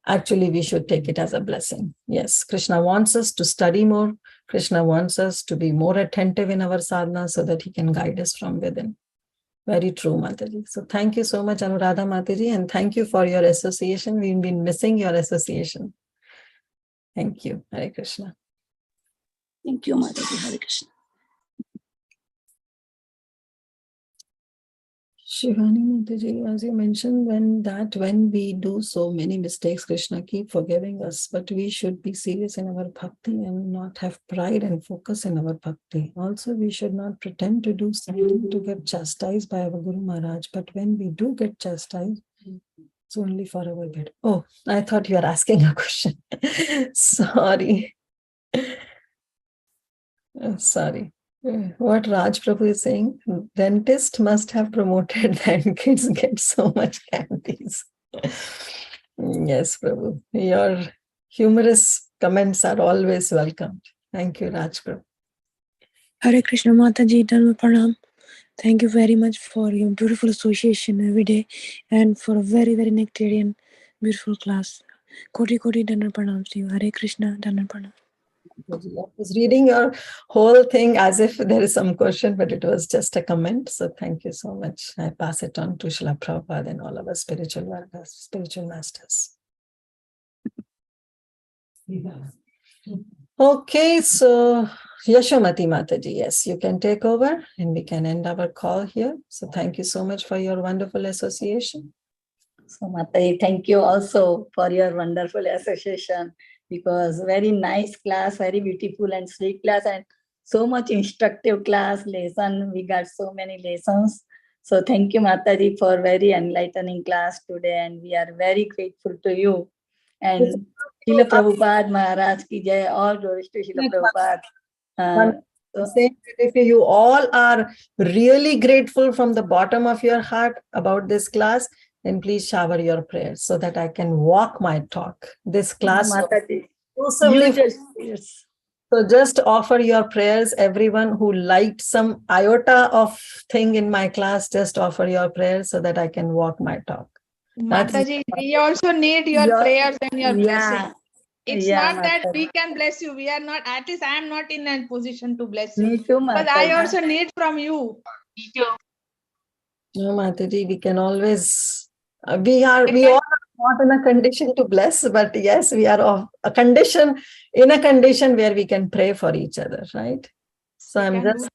S2: Actually, we should take it as a blessing. Yes, Krishna wants us to study more. Krishna wants us to be more attentive in our sadhana so that he can guide us from within. Very true, Mataji. So thank you so much, Anuradha Mataji, and thank you for your association. We've been missing your association. Thank you. Hare Krishna.
S4: Thank you, Mataji. Hare Krishna.
S2: Shivani Mataji, as you mentioned, when we do so many mistakes, Krishna keep forgiving us, but we should be serious in our bhakti and not have pride and focus in our bhakti. Also, we should not pretend to do something to get chastised by our Guru Maharaj, but when we do get chastised, it's only for our good. Oh, I thought you were asking a question. Sorry. Sorry. What Raj Prabhu is saying, dentist must have promoted that kids get so much candies. Yes, Prabhu. Your humorous comments are always welcomed. Thank you, Raj Prabhu.
S5: Hare Krishna Mataji, Dharma Pranam. Thank you very much for your beautiful association every day and for a very, very nectarian, beautiful class. Koti Koti Dharma Pranam to you. Hare Krishna, Dharma Pranam.
S2: I was reading your whole thing as if there is some question, but it was just a comment. So thank you so much. I pass it on to Srila Prabhupada and all of our spiritual workers, spiritual masters. Okay, so Yashomati Mataji, yes, you can take over and we can end our call here. So thank you so much for your wonderful association.
S1: So Mataji, thank you also for your wonderful association, because very nice class, very beautiful and sweet class, and so much instructive class lesson. We got so many lessons. So thank you, Mataji, for very enlightening class today, and we are very grateful to you. And Srila Prabhupada Maharaj ki jai, all glories to Srila Prabhupada.
S2: Saying that if you all are really grateful from the bottom of your heart about this class, then please shower your prayers so that I can walk my talk. This class
S1: Mataji,
S2: yes. So just offer your prayers. Everyone who liked some iota of thing in my class, just offer your prayers so that I can walk my talk.
S6: Mataji, we also need your prayers and your blessing. It's not
S1: Mataji,
S6: that we can bless you. We are not, at least I am not in a position to bless you.
S1: Me too,
S6: But I also need from you.
S2: No, Mataji, we can always, we all are not in a condition to bless, but yes, we are in a condition where we can pray for each other, right? So I'm just,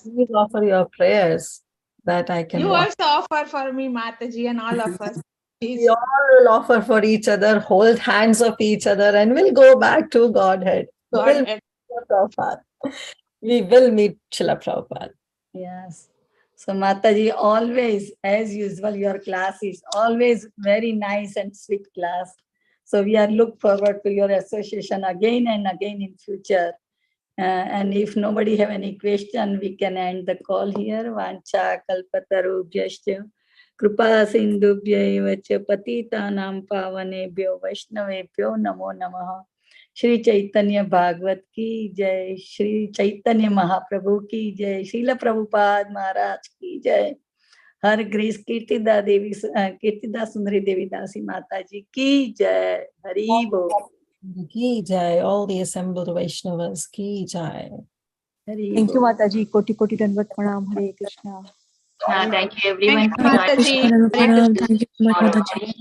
S2: please offer your prayers that I can.
S6: You also offer for me, Mataji, and all of us.
S2: We all will offer for each other, hold hands of each other, and we'll go back to Godhead. We will meet Srila Prabhupada.
S1: Yes. So Mataji, always, as usual, your class is always very nice and sweet class. So we are look forward to your association again and again in future. And if nobody have any question, we can end the call here. Vancha kalpatarubhyascha kripa sindhubhya cha patitanam pavanebhyo vaishnavebhyo namo namaha. Shri Caitanya Bhagavat ki jai, Shri Chaitanya Mahaprabhu ki jai, Srila Prabhupada Maharaj ki jai. Her Grace Kirtida Devi, Kirtida Sundari Devi Dasi Mataji ki jai. Hari Bol.
S2: Ki jai, all the assembled Vaishnavas, ki jai.
S1: Hari
S5: Thank you,
S1: Bol.
S5: Mataji. Koti Koti Dandavat Pranam. Hare Krishna.
S3: Thank you everyone
S6: Thank you,
S3: for
S6: Mataji.
S3: joining.
S5: Krishna Dandavat
S6: Hare
S5: Pranam. Thank you so much, Mataji.